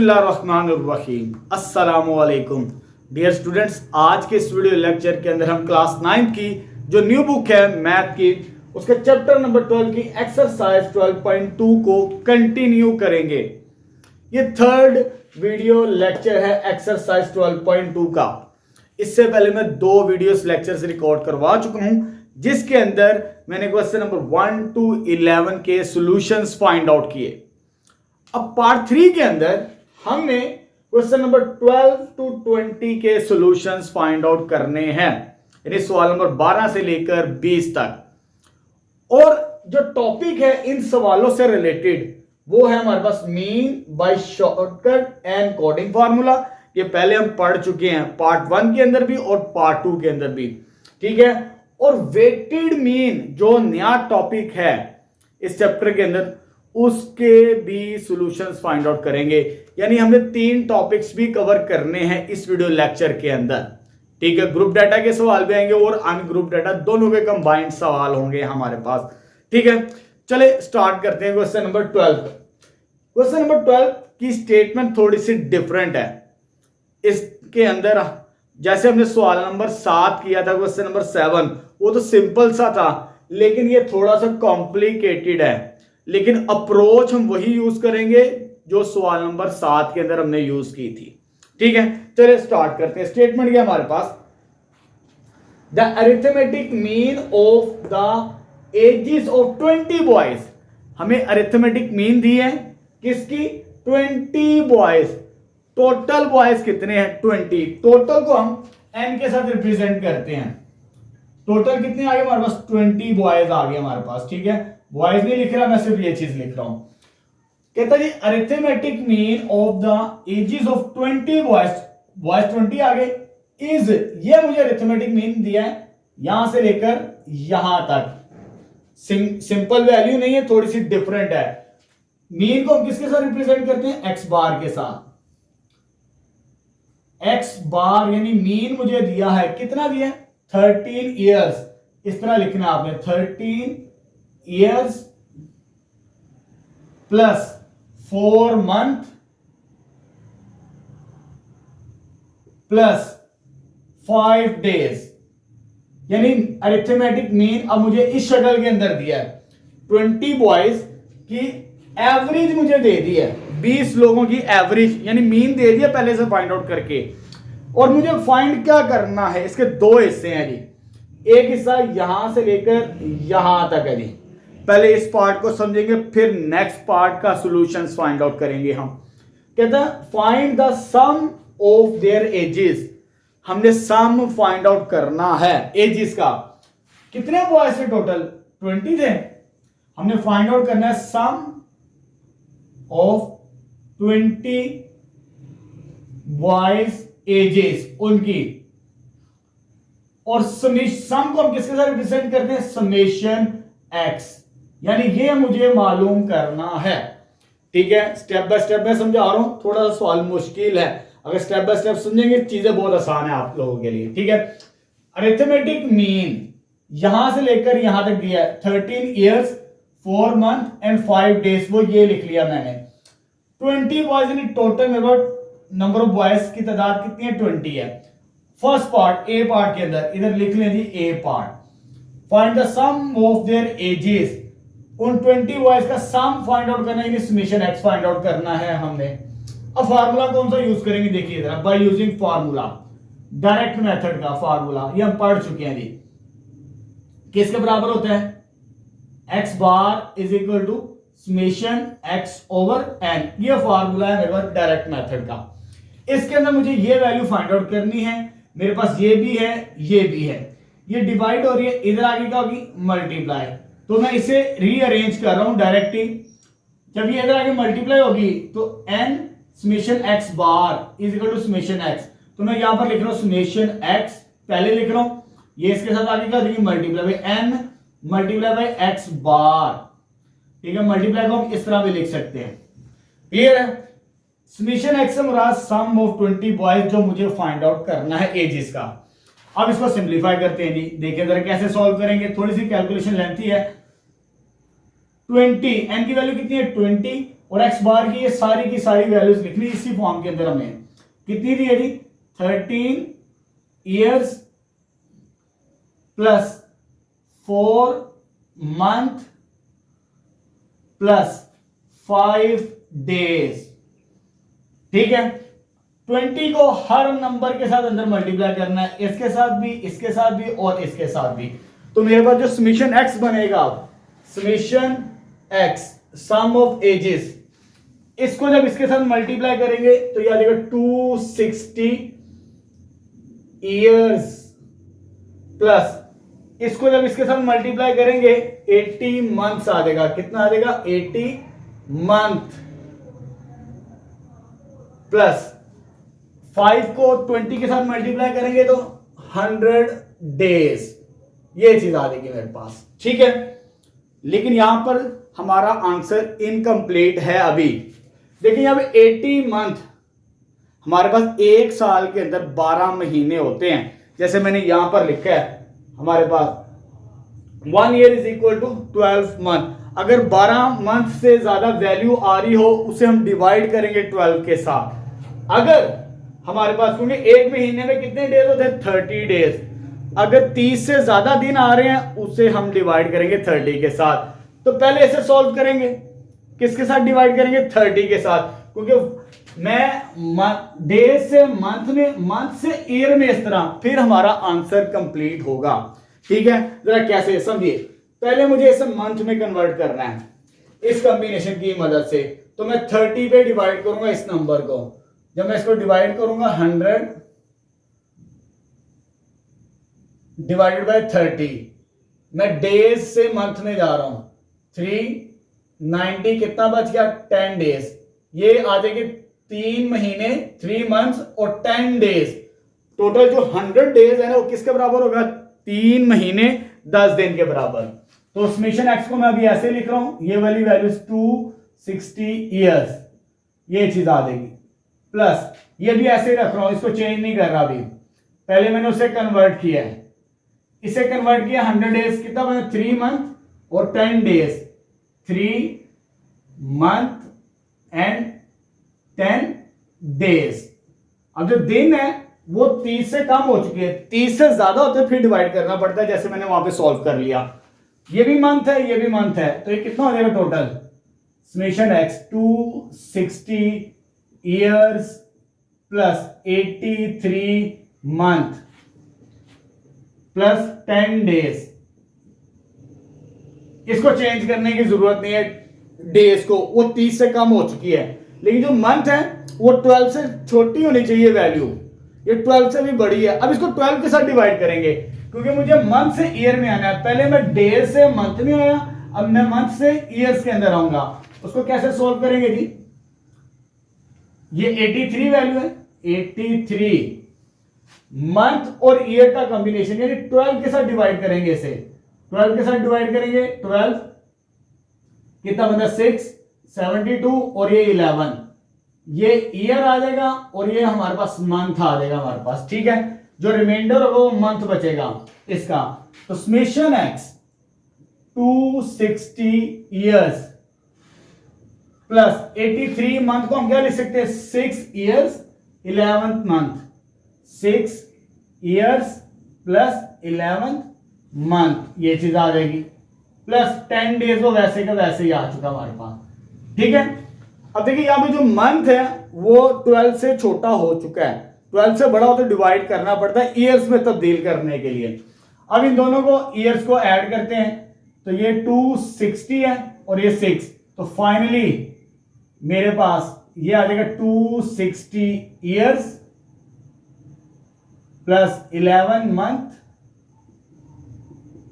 बिस्मिल्लाहिर्रहमानिर्रहीम अस्सलामुअलैकुम dear students. आज के इस वीडियो लेक्चर के अंदर हम क्लास 9 की जो न्यू बुक है मैथ की उसके चैप्टर नंबर 12 की एक्सरसाइज 12.2 को कंटिन्यू करेंगे। ये थर्ड वीडियो लेक्चर है एक्सरसाइज 12.2 का। इससे पहले मैं 2 वीडियोस लेक्चर्स रिकॉर्ड करवा चुका हूं जिसके अंदर मैंने क्वेश्चन नंबर 1 to 11 के सॉल्यूशंस फाइंड आउट किए। अब पार्ट 3 के अंदर हमने क्वेश्चन नंबर 12 to 20 के सॉल्यूशंस फाइंड आउट करने हैं, यानी सवाल नंबर 12 से लेकर 20 तक। और जो टॉपिक है इन सवालों से रिलेटेड वो है हमारे पास mean by shortcut and coding formula. ये पहले हम पढ़ चुके हैं पार्ट 1 के अंदर भी और पार्ट 2 के अंदर भी, ठीक है। और वेटेड मीन जो नया टॉपिक है इस चैप्टर के अंदर उसके भी सॉल्यूशंस फाइंड आउट करेंगे, यानी हमने 3 टॉपिक्स भी कवर करने हैं इस वीडियो लेक्चर के अंदर, ठीक है। ग्रुप डाटा के सवाल भी आएंगे और अनग्रुप डाटा दोनों के कंबाइंड सवाल होंगे हमारे पास, ठीक है। चले स्टार्ट करते हैं क्वेश्चन नंबर 12। क्वेश्चन नंबर 12 की स्टेटमेंट थोड़ी सी डिफरेंट है। इसके अंदर जैसे हमने सवाल नंबर 7 किया था क्वेश्चन नंबर 7, वो तो सिंपल सा था, लेकिन ये थोड़ा सा कॉम्प्लिकेटेड है। लेकिन अप्रोच हम वही यूज करेंगे जो सवाल नंबर 7 के अंदर हमने यूज की थी, ठीक है। चलिए स्टार्ट करते हैं। स्टेटमेंट क्या हमारे पास, the arithmetic mean of the ages of 20 boys. हमें अरिथमेटिक मीन दी है किसकी, 20 बॉयज। टोटल बॉयज कितने हैं, 20। टोटल को हम n के साथ रिप्रेजेंट करते हैं। टोटल कितने आ गए हमारे पास, 20 बॉयज आ गए हमारे पास, ठीक है। बॉयज नहीं लिख रहा, मैं सिर्फ ये चीज लिख रहा हूं। कहता जी arithmetic mean of the ages of 20 boys, boys 20 आ गए, इज, ये मुझे अरिथमेटिक मीन दिया है यहां से लेकर यहां तक। सिंपल वैल्यू नहीं है, थोड़ी सी डिफरेंट है। मीन को हम किसके साथ रिप्रेजेंट करते हैं, एक्स बार के साथ। एक्स बार यानी मीन मुझे दिया है, कितना दिया है, 13 ईयर्स। इस तरह लिखना आपने, 13 years plus 4 month plus 5 days, यानी अरिथमेटिक मीन अब मुझे इस शक्ल के अंदर दिया है। 20 बॉयज की एवरेज मुझे दे दी है, 20 लोगों की एवरेज, यानी मीन दे दिया पहले से फाइंड आउट करके। और मुझे फाइंड क्या करना है, इसके 2 हिस्से हैं जी। एक हिस्सा यहां से लेकर यहां तक है जी। पहले इस पार्ट को समझेंगे, फिर नेक्स्ट पार्ट का सॉल्यूशंस फाइंड आउट करेंगे हम। कहता है find the sum of their ages. हमने सम फाइंड आउट करना है एजेस का। कितने बॉयज थे टोटल, 20 थे। हमने फाइंड आउट करना है सम ऑफ 20 बॉयज एजेस, उनकी। और सम को हम किसके साथ रिप्रेजेंट करते हैं, समेशन एक्स, यानी ये मुझे मालूम करना है, ठीक है। स्टेप बाय स्टेप मैं समझा रहा हूं, थोड़ा सा सवाल मुश्किल है। अगर स्टेप बाय स्टेप समझेंगे चीजें बहुत आसान है आप लोगों के लिए, ठीक है। अरिथमेटिक मीन यहां से लेकर यहां तक दिया है, 13 ईयर्स 4 मंथ एंड 5 डेज, वो ये लिख लिया मैंने। 20 बॉयज यानी टोटल मेरे पास नंबर ऑफ बॉयज की तादाद कितनी है, 20 है। फर्स्ट पार्ट ए पार्ट के अंदर इधर लिख लें जी A part. Find the sum of their ages, उन 20 बॉयज का सम फाइंड आउट करना है, समेशन एक्स फाइंड आउट करना है हमने। अब फार्मूला कौन सा यूज करेंगे, देखिए जरा, by using formula, direct method का फार्मूला, ये हम पढ़ चुके हैं जी। किसके बराबर होता है, X bar is equal to summation X over N. ये फार्मूला है मेरे पास डायरेक्ट मेथड का। इसके अंदर मुझे ये वैल्यू फाइंड आउट करनी है, मेरे पास ये भी है ये भी है, ये डिवाइड हो रही है, इधर आगे क्या होगी, मल्टीप्लाई। तो मैं इसे रीअरेंज कर रहा हूं डायरेक्टली। जब ये इधर आगे मल्टीप्लाई होगी तो n summation x bar is equal to summation x। तो मैं यहां पर लिख रहा हूं समेशन x, पहले लिख रहा हूं, ये इसके साथ आगे क्या देंगे, multiply by n multiply by x बार, ठीक है। मल्टीप्लाई को हम इस तरह भी लिख सकते हैं, क्लियर है। समेशन x से मुराद सम ऑफ 20 बॉयज जो मुझे फाइंड आउट करना है एजेस का। अब इसको सिंपलीफाई करते हैं जी, देखिए जरा कैसे सॉल्व करेंगे, थोड़ी सी कैलकुलेशन लेंथी है। 20 n की वैल्यू कितनी है, 20 और एक्स बार की ये सारी की सारी वैल्यूज लिखनी इसी फॉर्म के अंदर हमें। कितनी दी है जी? 13 years plus 4 month plus 5 days. ठीक है, 20 को हर नंबर के साथ अंदर मल्टीप्लाई करना है, इसके साथ भी, इसके साथ भी और इसके साथ भी। तो मेरे पास जो समीशन एक्स बनेगा, summation X sum of ages, इसको जब इसके साथ मल्टीप्लाई करेंगे तो ये आ जाएगा 260 ईयर्स प्लस इसको जब इसके साथ मल्टीप्लाई करेंगे 80 मंथ्स आ जाएगा। कितना आ जाएगा? 80 मंथ प्लस 5 को 20 के साथ मल्टीप्लाई करेंगे तो 100 डेज। ये चीज आ जाएगी मेरे पास। ठीक है, लेकिन यहां पर हमारा आंसर इनकम्प्लीट है अभी। देखिए यहां पे 80 मंथ, हमारे पास एक साल के अंदर 12 महीने होते हैं। जैसे मैंने यहां पर लिखा है हमारे पास 1 year is equal to 12 month. अगर 12 मंथ से ज्यादा वैल्यू आ रही हो उसे हम डिवाइड करेंगे 12 के साथ। अगर हमारे पास, क्योंकि एक महीने में कितने डेज होते हैं? 30 डेज। अगर 30 से ज्यादा दिन आ रहे हैं उसे हम डिवाइड करेंगे 30 के साथ। तो पहले इसे सॉल्व करेंगे, किसके साथ डिवाइड करेंगे? 30 के साथ, क्योंकि मैं डेज से मंथ में, मंथ से ईयर में, इस तरह फिर हमारा आंसर कंप्लीट होगा। ठीक है, जरा कैसे समझिए। पहले मुझे इसे मंथ में कन्वर्ट करना है इस कॉम्बिनेशन की मदद से। तो मैं 30 पे डिवाइड करूंगा इस नंबर को। जब मैं इसको डिवाइड करूंगा 100 डिवाइडेड बाय 30, मैं डेज से मंथ में जा रहा हूं। 390 कितना बच गया? 10 डेज। ये आ जाएगी 3 महीने, 3 मंथ्स और 10 डेज। टोटल जो 100 डेज है ना वो किसके बराबर होगा? 3 महीने 10 दिन के बराबर। तो समीशन एक्स को मैं अभी ऐसे लिख रहा हूं, ये वाली वैल्यू 260 ईयर्स, ये चीज आ जाएगी। प्लस ये भी ऐसे रख रहा हूं, इसको चेंज नहीं कर रहा अभी। पहले मैंने उसे कन्वर्ट किया है, इसे कन्वर्ट किया 100 डेज, कितना बना? 3 मंथ और 10 डेज। 3 month and 10 days. अब जो दिन है वो 30 से कम हो चुकी है, 30 से ज्यादा होते हैं फिर डिवाइड करना पड़ता है, जैसे मैंने वहां पे सॉल्व कर लिया। ये भी मंथ है, ये भी मंथ है, तो ये कितना हो जाएगा total? Summation x 260 years plus 83 month plus 10 days. इसको चेंज करने की जरूरत नहीं है डेज को, वो 30 से कम हो चुकी है। लेकिन जो मंथ है वो 12 से छोटी होनी चाहिए वैल्यू, ये 12 से भी बड़ी है। अब इसको 12 के साथ डिवाइड करेंगे, क्योंकि मुझे मंथ से ईयर में आना है। पहले मैं डेज से मंथ में आया, अब मैं मंथ से ईयर्स के अंदर आऊंगा। उसको कैसे सोल्व करेंगे जी? ये 83 वैल्यू है, 83 मंथ और ईयर का कॉम्बिनेशन, यानी 12 के साथ डिवाइड करेंगे इसे। 12 के साथ डिवाइड करेंगे, 12 कितना बना? 6, 72 और ये 11, ये ईयर आ जाएगा और ये हमारे पास मंथ आ जाएगा हमारे पास। ठीक है, जो रिमाइंडर होगा वो मंथ बचेगा इसका। तो summation x 260 years plus 83 month को हम क्या लिख सकते हैं? 6 years 11th month, 6 years plus 11th month, ये चीज आ जाएगी। प्लस 10 डेज वो वैसे का वैसे ही आ चुका हमारे पास। ठीक है, अब देखिए यहां पे जो मंथ है वो 12 से छोटा हो चुका है, 12 से बड़ा हो तो डिवाइड करना पड़ता है ईयर्स में तब्दील करने के लिए। अब इन दोनों को ईयर्स को ऐड करते हैं, तो ये 260 है और ये 6, तो फाइनली मेरे पास ये आ जाएगा 260 years plus 11 month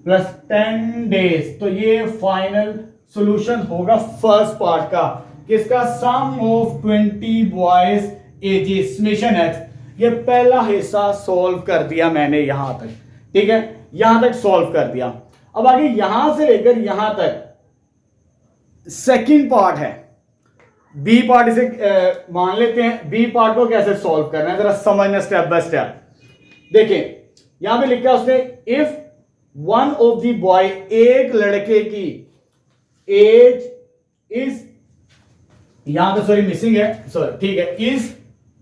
plus 10 days. तो ये फाइनल सॉल्यूशन होगा फर्स्ट पार्ट का, किसका? Sum of 20 boys ages, summation X. ये पहला हिस्सा सॉल्व कर दिया मैंने यहां तक। ठीक है, यहां तक सॉल्व कर दिया। अब आगे यहां से लेकर यहां तक सेकंड पार्ट है, बी पार्ट इसे मान लेते हैं। बी पार्ट को कैसे सॉल्व करना है जरा समझना स्टेप बाय स्टेप। देखिए यहां पे लिखा है उसने, if one of the boy, एक लड़के की एज इज यहां पे सॉरी मिसिंग है, सॉरी ठीक है, is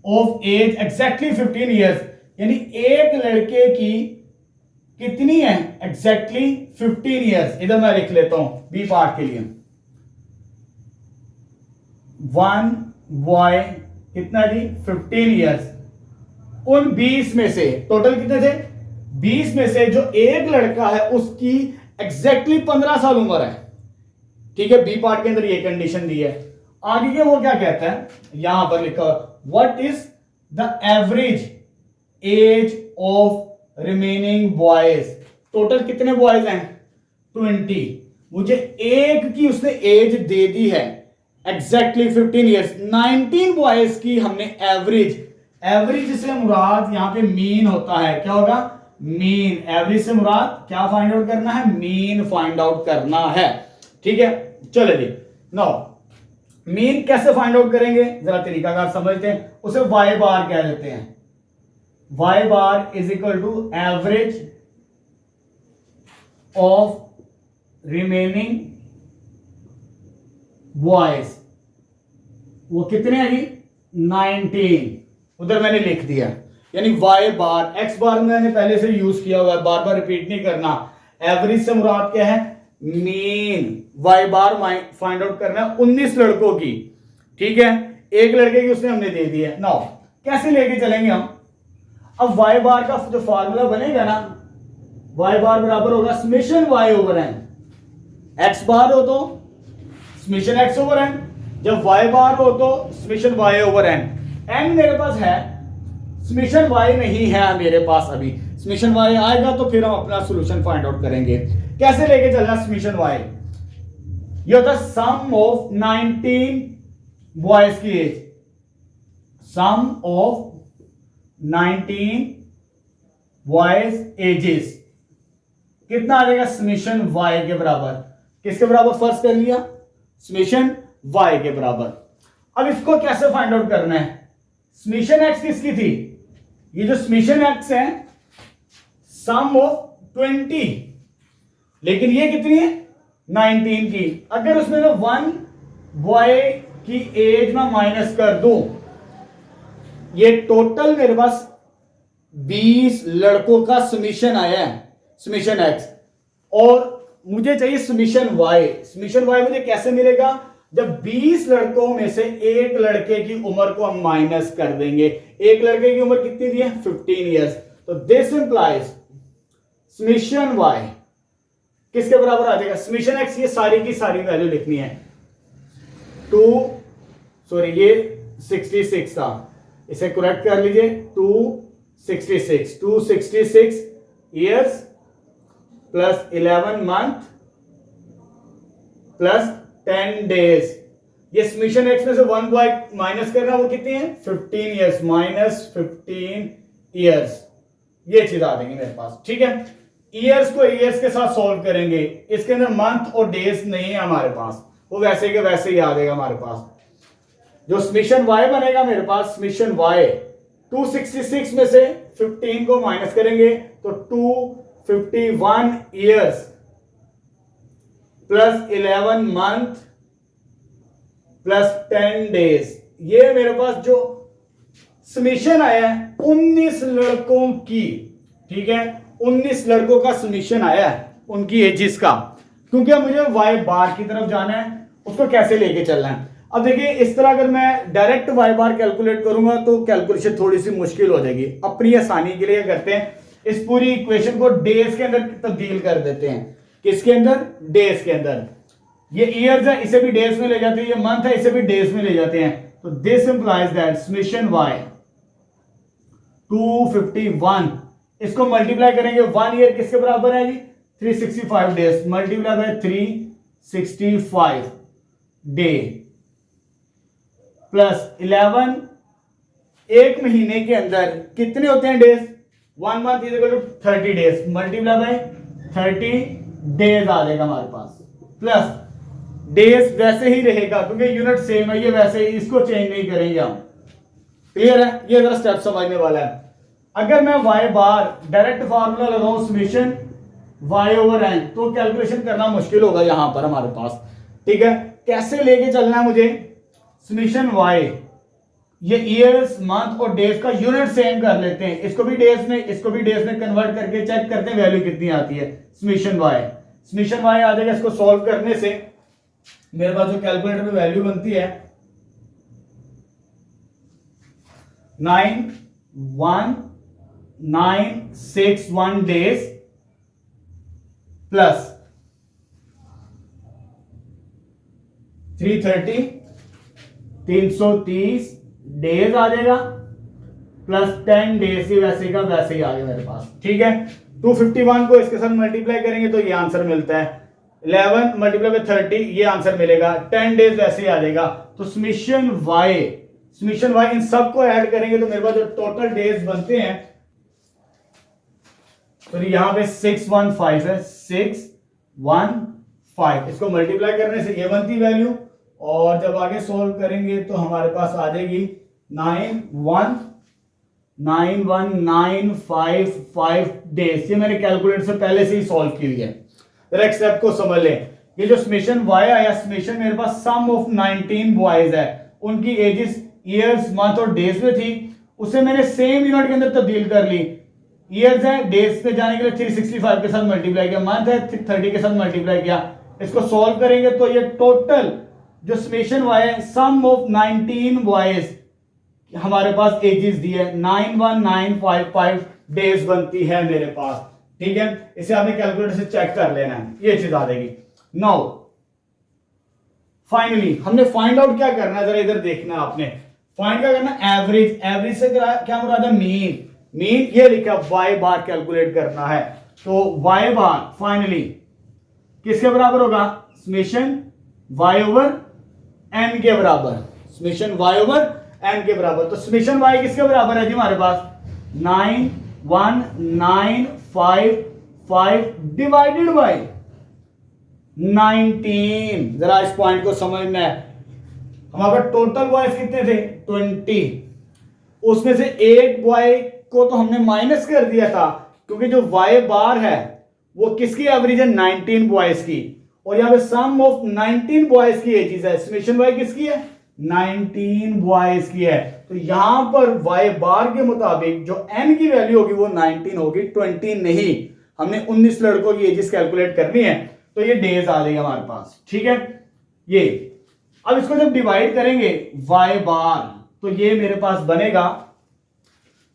of age exactly 15 years, यानी एक लड़के की कितनी है एग्जैक्टली 15 ईयर्स। इधर मैं लिख लेता हूं बी पार्ट के लिए, वन बॉय कितना जी 15 ईयर्स, उन 20 में से टोटल कितने थे 20 में से जो एक लड़का है उसकी एग्जैक्टली 15 साल उम्र है। ठीक है, बी पार्ट के अंदर ये कंडीशन दी है। आगे के वो क्या कहता है, यहां पर लिखा what is the average age of remaining boys, total कितने बॉयज हैं 20, मुझे एक की उसने एज दे दी है एग्जैक्टली 15 ईयर्स, 19 बॉयज की हमने एवरेज, एवरेज से मुराद यहां पे मीन होता है, क्या होगा मीन, एवरेज से मुराद क्या फाइंड आउट करना है मीन फाइंड आउट करना है। ठीक है, चलो जी नाउ मीन कैसे फाइंड आउट करेंगे जरा तरीकाकार समझते हैं, उसे वाई बार कह देते हैं, Y bar is equal to average of remaining boys, वो कितने हैं जी 19, उधर मैंने लिख दिया, यानी वाई बार, एक्स बार मैंने पहले से यूज किया हुआ है, बार बार रिपीट नहीं करना। एवरेज से मुराद क्या है मीन, वाई बार फाइंड आउट करना है 19 लड़कों की। ठीक है, एक लड़के की उसने हमने दे दी है। नाउ कैसे लेके चलेंगे हम, अब वाई बार का जो फार्मूला बनेगा ना, वाई बार बराबर होगा summation Y over N, X bar हो तो समेशन एक्स ओवर एन, जब वाई बार हो तो summation Y over N, N मेरे पास है समेशन वाई नहीं है मेरे पास, अभी समेशन वाई आएगा तो फिर हम अपना सॉल्यूशन फाइंड आउट करेंगे। कैसे लेके चलना समेशन वाई, ये होता है सम ऑफ 19 बॉयज की एज, सम ऑफ 19 बॉयज एजेस, कितना आ जाएगा समेशन वाई के बराबर, किसके बराबर फर्स्ट कर लिया समेशन वाई के बराबर। अब इसको कैसे फाइंड आउट करना है, समेशन एक्स किसकी थी, ये जो समेशन एक्स है सम ऑफ 20, लेकिन ये कितनी है 19 की, अगर उसमें मैं 1 बॉय की एज में माइनस कर दूं, ये टोटल मेरे पास 20 लड़कों का समेशन आया है समेशन एक्स, और मुझे चाहिए समेशन वाई। समेशन वाई मुझे कैसे मिलेगा, जब 20 लड़कों में से एक लड़के की उम्र को हम माइनस कर देंगे, एक लड़के की उम्र कितनी थी 15 ईयर्स, तो दिस इंप्लाइज समेशन वाई किसके बराबर आ जाएगा समेशन एक्स, ये सारी की सारी वैल्यू लिखनी है, ये 66 था, इसे करेक्ट कर लीजिए 266 years plus 11 month plus 10 days, ये समेशन एक्स में से 1 बॉय माइनस करना, वो कितनी है 15 ईयर्स, माइनस 15 ईयर्स, ये चीज आ जाएगी मेरे पास। ठीक है, ईयर्स को ईयर्स के साथ सॉल्व करेंगे, इसके अंदर मंथ और डेज नहीं है हमारे पास, वो वैसे के वैसे ही आ जाएगा हमारे पास। जो समेशन वाई बनेगा मेरे पास, समेशन वाई 266 में से 15 को माइनस करेंगे तो 251 years plus 11 month plus 10 days, ये मेरे पास जो समेशन आया है 19 लड़कों की। ठीक है, 19 लड़कों का समेशन आया है उनकी एजिस का, क्योंकि अब मुझे वाई बार की तरफ जाना है, उसको कैसे लेके चलना है। अब देखिए इस तरह अगर मैं डायरेक्ट वाई बार कैलकुलेट करूंगा तो कैलकुलेशन थोड़ी सी मुश्किल हो जाएगी, अपनी आसानी के लिए करते हैं, इस पूरी इक्वेशन को डेज के अंदर तब्दील कर देते हैं, किसके अंदर डेज के अंदर, ये ईयर्स है इसे भी डेज में ले जाते हैं, ये मंथ है इसे भी डेज में ले जाते हैं, तो this implies that summation Y 251, इसको मल्टीप्लाई करेंगे 1 ईयर किसके बराबर है जी 365 days, multiply by 365 day plus 11, एक महीने के अंदर कितने होते हैं days, 1 month is equal to 30 days, multiply by 30 days आ जाएगा हमारे पास, प्लस डेज वैसे ही रहेगा क्योंकि यूनिट सेम है, ये वैसे ही, इसको चेंज नहीं करेंगे हम। क्लियर है, ये जरा स्टेप समझने वाला है। अगर मैं वाई बार डायरेक्ट फार्मूला लगाऊं समेशन वाई ओवर एन, तो कैलकुलेशन करना मुश्किल होगा यहां पर हमारे पास। ठीक है, कैसे लेके चलना है मुझे समेशन वाई, ये ईयर्स मंथ और डेज का यूनिट सेम कर लेते हैं, इसको भी डेज में कन्वर्ट करके चेक करते हैं वैल्यू कितनी आती है। समेशन वाई आ जाएगा, इसको सॉल्व करने से मेरे पास जो कैलकुलेटर में वैल्यू बनती है 91961 डेज प्लस 330 डेज आ जाएगा प्लस 10 डेज ही वैसे का वैसे ही आ गया मेरे पास। ठीक है, 251 को इसके साथ मल्टीप्लाई करेंगे तो ये आंसर मिलता है, 11 मल्टीप्लाई बाय 30 ये आंसर मिलेगा, 10 डेज वैसे ही आ जाएगा। तो समेशन वाई इन सबको ऐड करेंगे तो मेरे पास जो टोटल डेज बनते हैं, तो यहां पे 615 है, 615, इसको मल्टीप्लाई करने से ये बनती वैल्यू, और जब आगे सॉल्व करेंगे तो हमारे पास आ जाएगी 91955 डेज। ये मैंने कैलकुलेटर से पहले से ही सॉल्व की हुई है। एक स्टेप को समझ लें, ये जो समेशन वाई आया, समेशन मेरे पास सम ऑफ 19 बॉयज है, उनकी एजेस ईयर्स मंथ और डेज में थी, उसे मैंने सेम यूनिट के अंदर तब्दील कर ली। ईयर्स है, डेज पे जाने के लिए 365 के साथ मल्टीप्लाई किया, मंथ है 30 के साथ मल्टीप्लाई किया, इसको सॉल्व करेंगे तो ये टोटल जो समेशन वाई है, सम ऑफ 19 बॉयज हमारे पास एजेस दी है, 91955 डेज बनती है मेरे पास। ठीक है, इसे आपने कैलकुलेटर से चेक कर लेना है, ये चीज आ जाएगी। नाउ फाइनली हमने फाइंड आउट क्या करना है, जरा इधर देखना है आपने, फाइंड क्या करना, एवरेज से क्या मुराद है, मीन ये लिखा वाई बार कैलकुलेट करना है। तो वाई बार फाइनली किसके बराबर होगा, समेशन वाई ओवर एन के बराबर, समेशन वाई ओवर एन के बराबर। तो समेशन वाई किसके बराबर है जी हमारे पास, 91955 डिवाइडेड बाय 19। जरा इस पॉइंट को समझना है, हमारे टोटल बॉयज कितने थे 20, उसमें से एक बॉय को तो हमने माइनस कर दिया था, क्योंकि जो वाई बार है वो किसकी एवरेज है, 19 बॉयज की, और यहां पे सम ऑफ 19 बॉयज की एजेस है, समेशन वाई किसकी है, 19 बॉयज की है। तो यहां पर वाई बार के मुताबिक जो एन की वैल्यू होगी वो 19 होगी, 20 नहीं। हमने 19 लड़कों की एजेस कैलकुलेट करनी है, तो ये डेज आ जाएगा हमारे पास। ठीक है, ये अब इसको जब डिवाइड करेंगे वाई बार, तो ये मेरे पास बनेगा,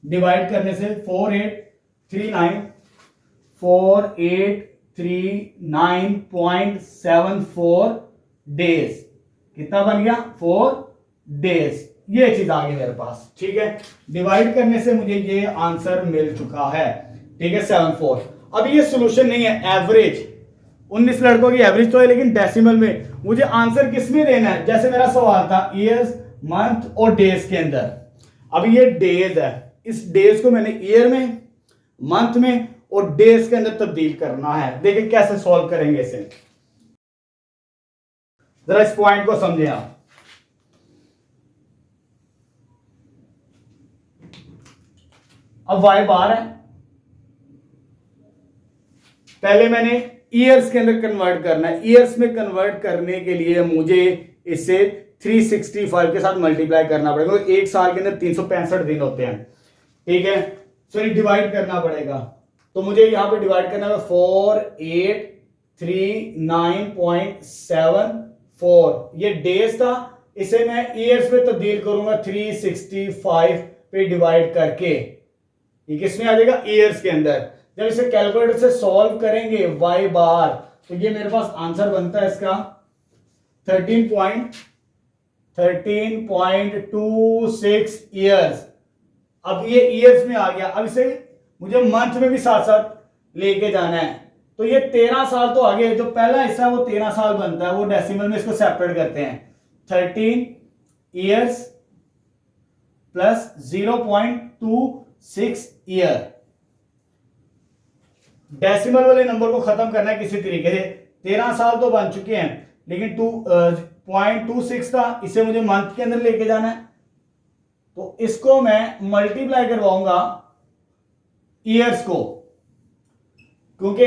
डिवाइड करने से 4839.74 डेज, कितना बन गया 4 डेज, ये चीज आ गई मेरे पास। ठीक है, डिवाइड करने से मुझे ये आंसर मिल चुका है। ठीक है, 74। अब ये सॉल्यूशन नहीं है, एवरेज 19 लड़कों की एवरेज तो है, लेकिन डेसिमल में मुझे आंसर किस में देना है, जैसे मेरा सवाल था ईयर्स मंथ और डेज के अंदर। अब ये डेज है, इस डेज को मैंने ईयर में, मंथ में और डेज के अंदर तब्दील करना है। देखिए कैसे सॉल्व करेंगे इसे, जरा इस पॉइंट को समझें आप। अब वाई बार है, पहले मैंने ईयर्स के अंदर कन्वर्ट करना है, ईयर्स में कन्वर्ट करने के लिए मुझे इसे 365 के साथ मल्टीप्लाई करना पड़ेगा, एक साल के अंदर 365 दिन होते हैं। ठीक है, सॉरी डिवाइड करना पड़ेगा, तो मुझे यहां पे डिवाइड करना है 4839.74, ये डेज था, इसे मैं ईयर्स में तब्दील करूंगा 365 पे डिवाइड करके, ये किसमें आ जाएगा, ईयर्स के अंदर। जब इसे कैलकुलेटर से सॉल्व करेंगे वाई बार, तो ये मेरे पास आंसर बनता है इसका 13.26 ईयर्स। अब ये ईयर्स में आ गया, अब इसे मुझे मंथ में भी साथ साथ लेके जाना है, तो ये 13 साल तो आगे, जो पहला हिस्सा है वो 13 साल बनता है, वो डेसिमल में इसको सेपरेट करते हैं, 13 ईयर्स प्लस 0.26 ईयर। डेसिमल वाले नंबर को खत्म करना है किसी तरीके से, 13 साल तो बन चुके हैं, लेकिन 0.26 था, इसे मुझे मंथ के अंदर लेके जाना है, तो इसको मैं मल्टीप्लाई करवाऊंगा ईयर्स को, क्योंकि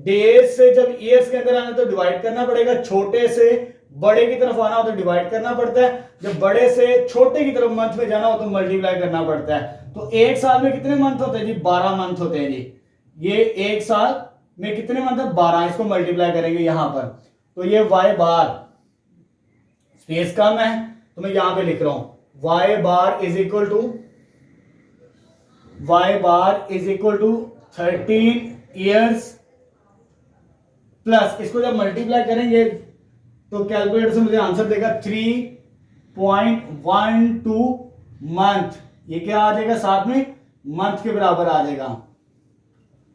डेज से जब ईयर्स के अंदर आना तो डिवाइड करना पड़ेगा, छोटे से बड़े की तरफ आना हो तो डिवाइड करना पड़ता है, जब बड़े से छोटे की तरफ मंथ में जाना हो तो मल्टीप्लाई करना पड़ता है। तो एक साल में कितने मंथ होते हैं जी? 12 मंथ होते हैं जी। ये एक साल में कितने मंथ है? 12। इसको मल्टीप्लाई करेंगे यहां पर, तो ये y बार, स्पेस कम है तो मैं यहां पे लिख रहा हूं y bar is equal to 13 years plus, इसको जब मल्टीप्लाई करेंगे तो कैलकुलेटर से मुझे आंसर देगा 3.12 मंथ। ये क्या आ जाएगा? साथ में मंथ के बराबर आ जाएगा,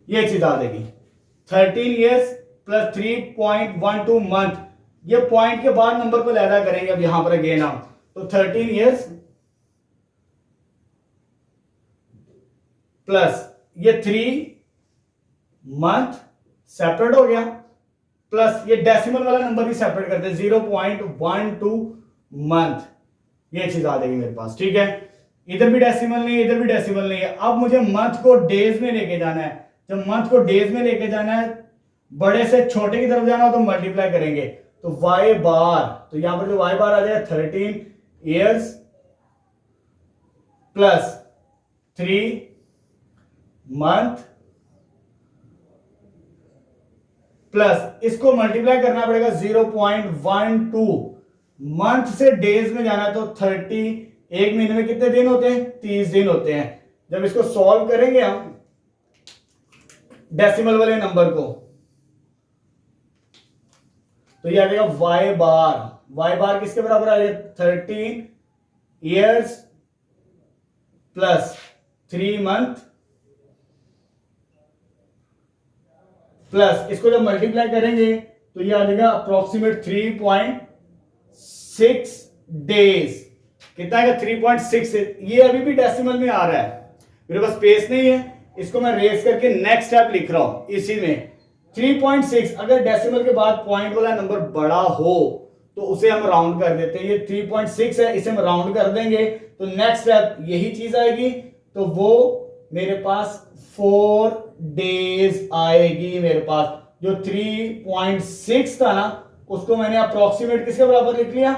ये चीज आ जाएगी 13 ईयर्स प्लस 3.12 मंथ। ये पॉइंट के बाद नंबर को लैदा करेंगे अब यहां पर अगेन हम, तो 13 ईयर्स प्लस ये 3 मंथ सेपरेट हो गया, प्लस ये डेसिमल वाला नंबर भी सेपरेट करते हैं 0.12 मंथ। ये चीज आ जाएगी मेरे पास, ठीक है। इधर भी डेसिमल नहीं है, इधर भी डेसिमल नहीं है। अब मुझे मंथ को डेज में लेके जाना है। जब मंथ को डेज में लेके जाना है, बड़े से छोटे की तरफ जाना हो तो मल्टीप्लाई करेंगे, तो y बार, तो यहां पर जो y बार आ जाएगा 13 ईयर्स प्लस 3 मंथ प्लस इसको मल्टीप्लाई करना पड़ेगा 0.12 मंथ से डेज में जाना, तो 30, एक महीने में कितने दिन होते हैं? 30 दिन होते हैं। जब इसको सॉल्व करेंगे हम डेसिमल वाले नंबर को, तो ये आ जाएगा y बार किसके बराबर आ जाएगा? 13 ईयर्स प्लस 3 मंथ प्लस इसको जब मल्टीप्लाई करेंगे तो ये आ जाएगा अप्रोक्सीमेट 3.6 डेज। कितना है? 3.6। ये अभी भी डेसिमल में आ रहा है, मेरे पास स्पेस नहीं है, इसको मैं रेस करके नेक्स्ट स्टेप लिख रहा हूं इसी में 3.6। अगर डेसिमल के बाद पॉइंट वाला नंबर बड़ा हो तो उसे हम राउंड कर देते हैं। ये 3.6 है, इसे हम राउंड कर देंगे तो नेक्स्ट स्टेप यही चीज आएगी, तो वो मेरे पास 4 डेज आएगी। मेरे पास जो 3.6 था ना, उसको मैंने अप्रोक्सीमेट किसके बराबर लिख लिया?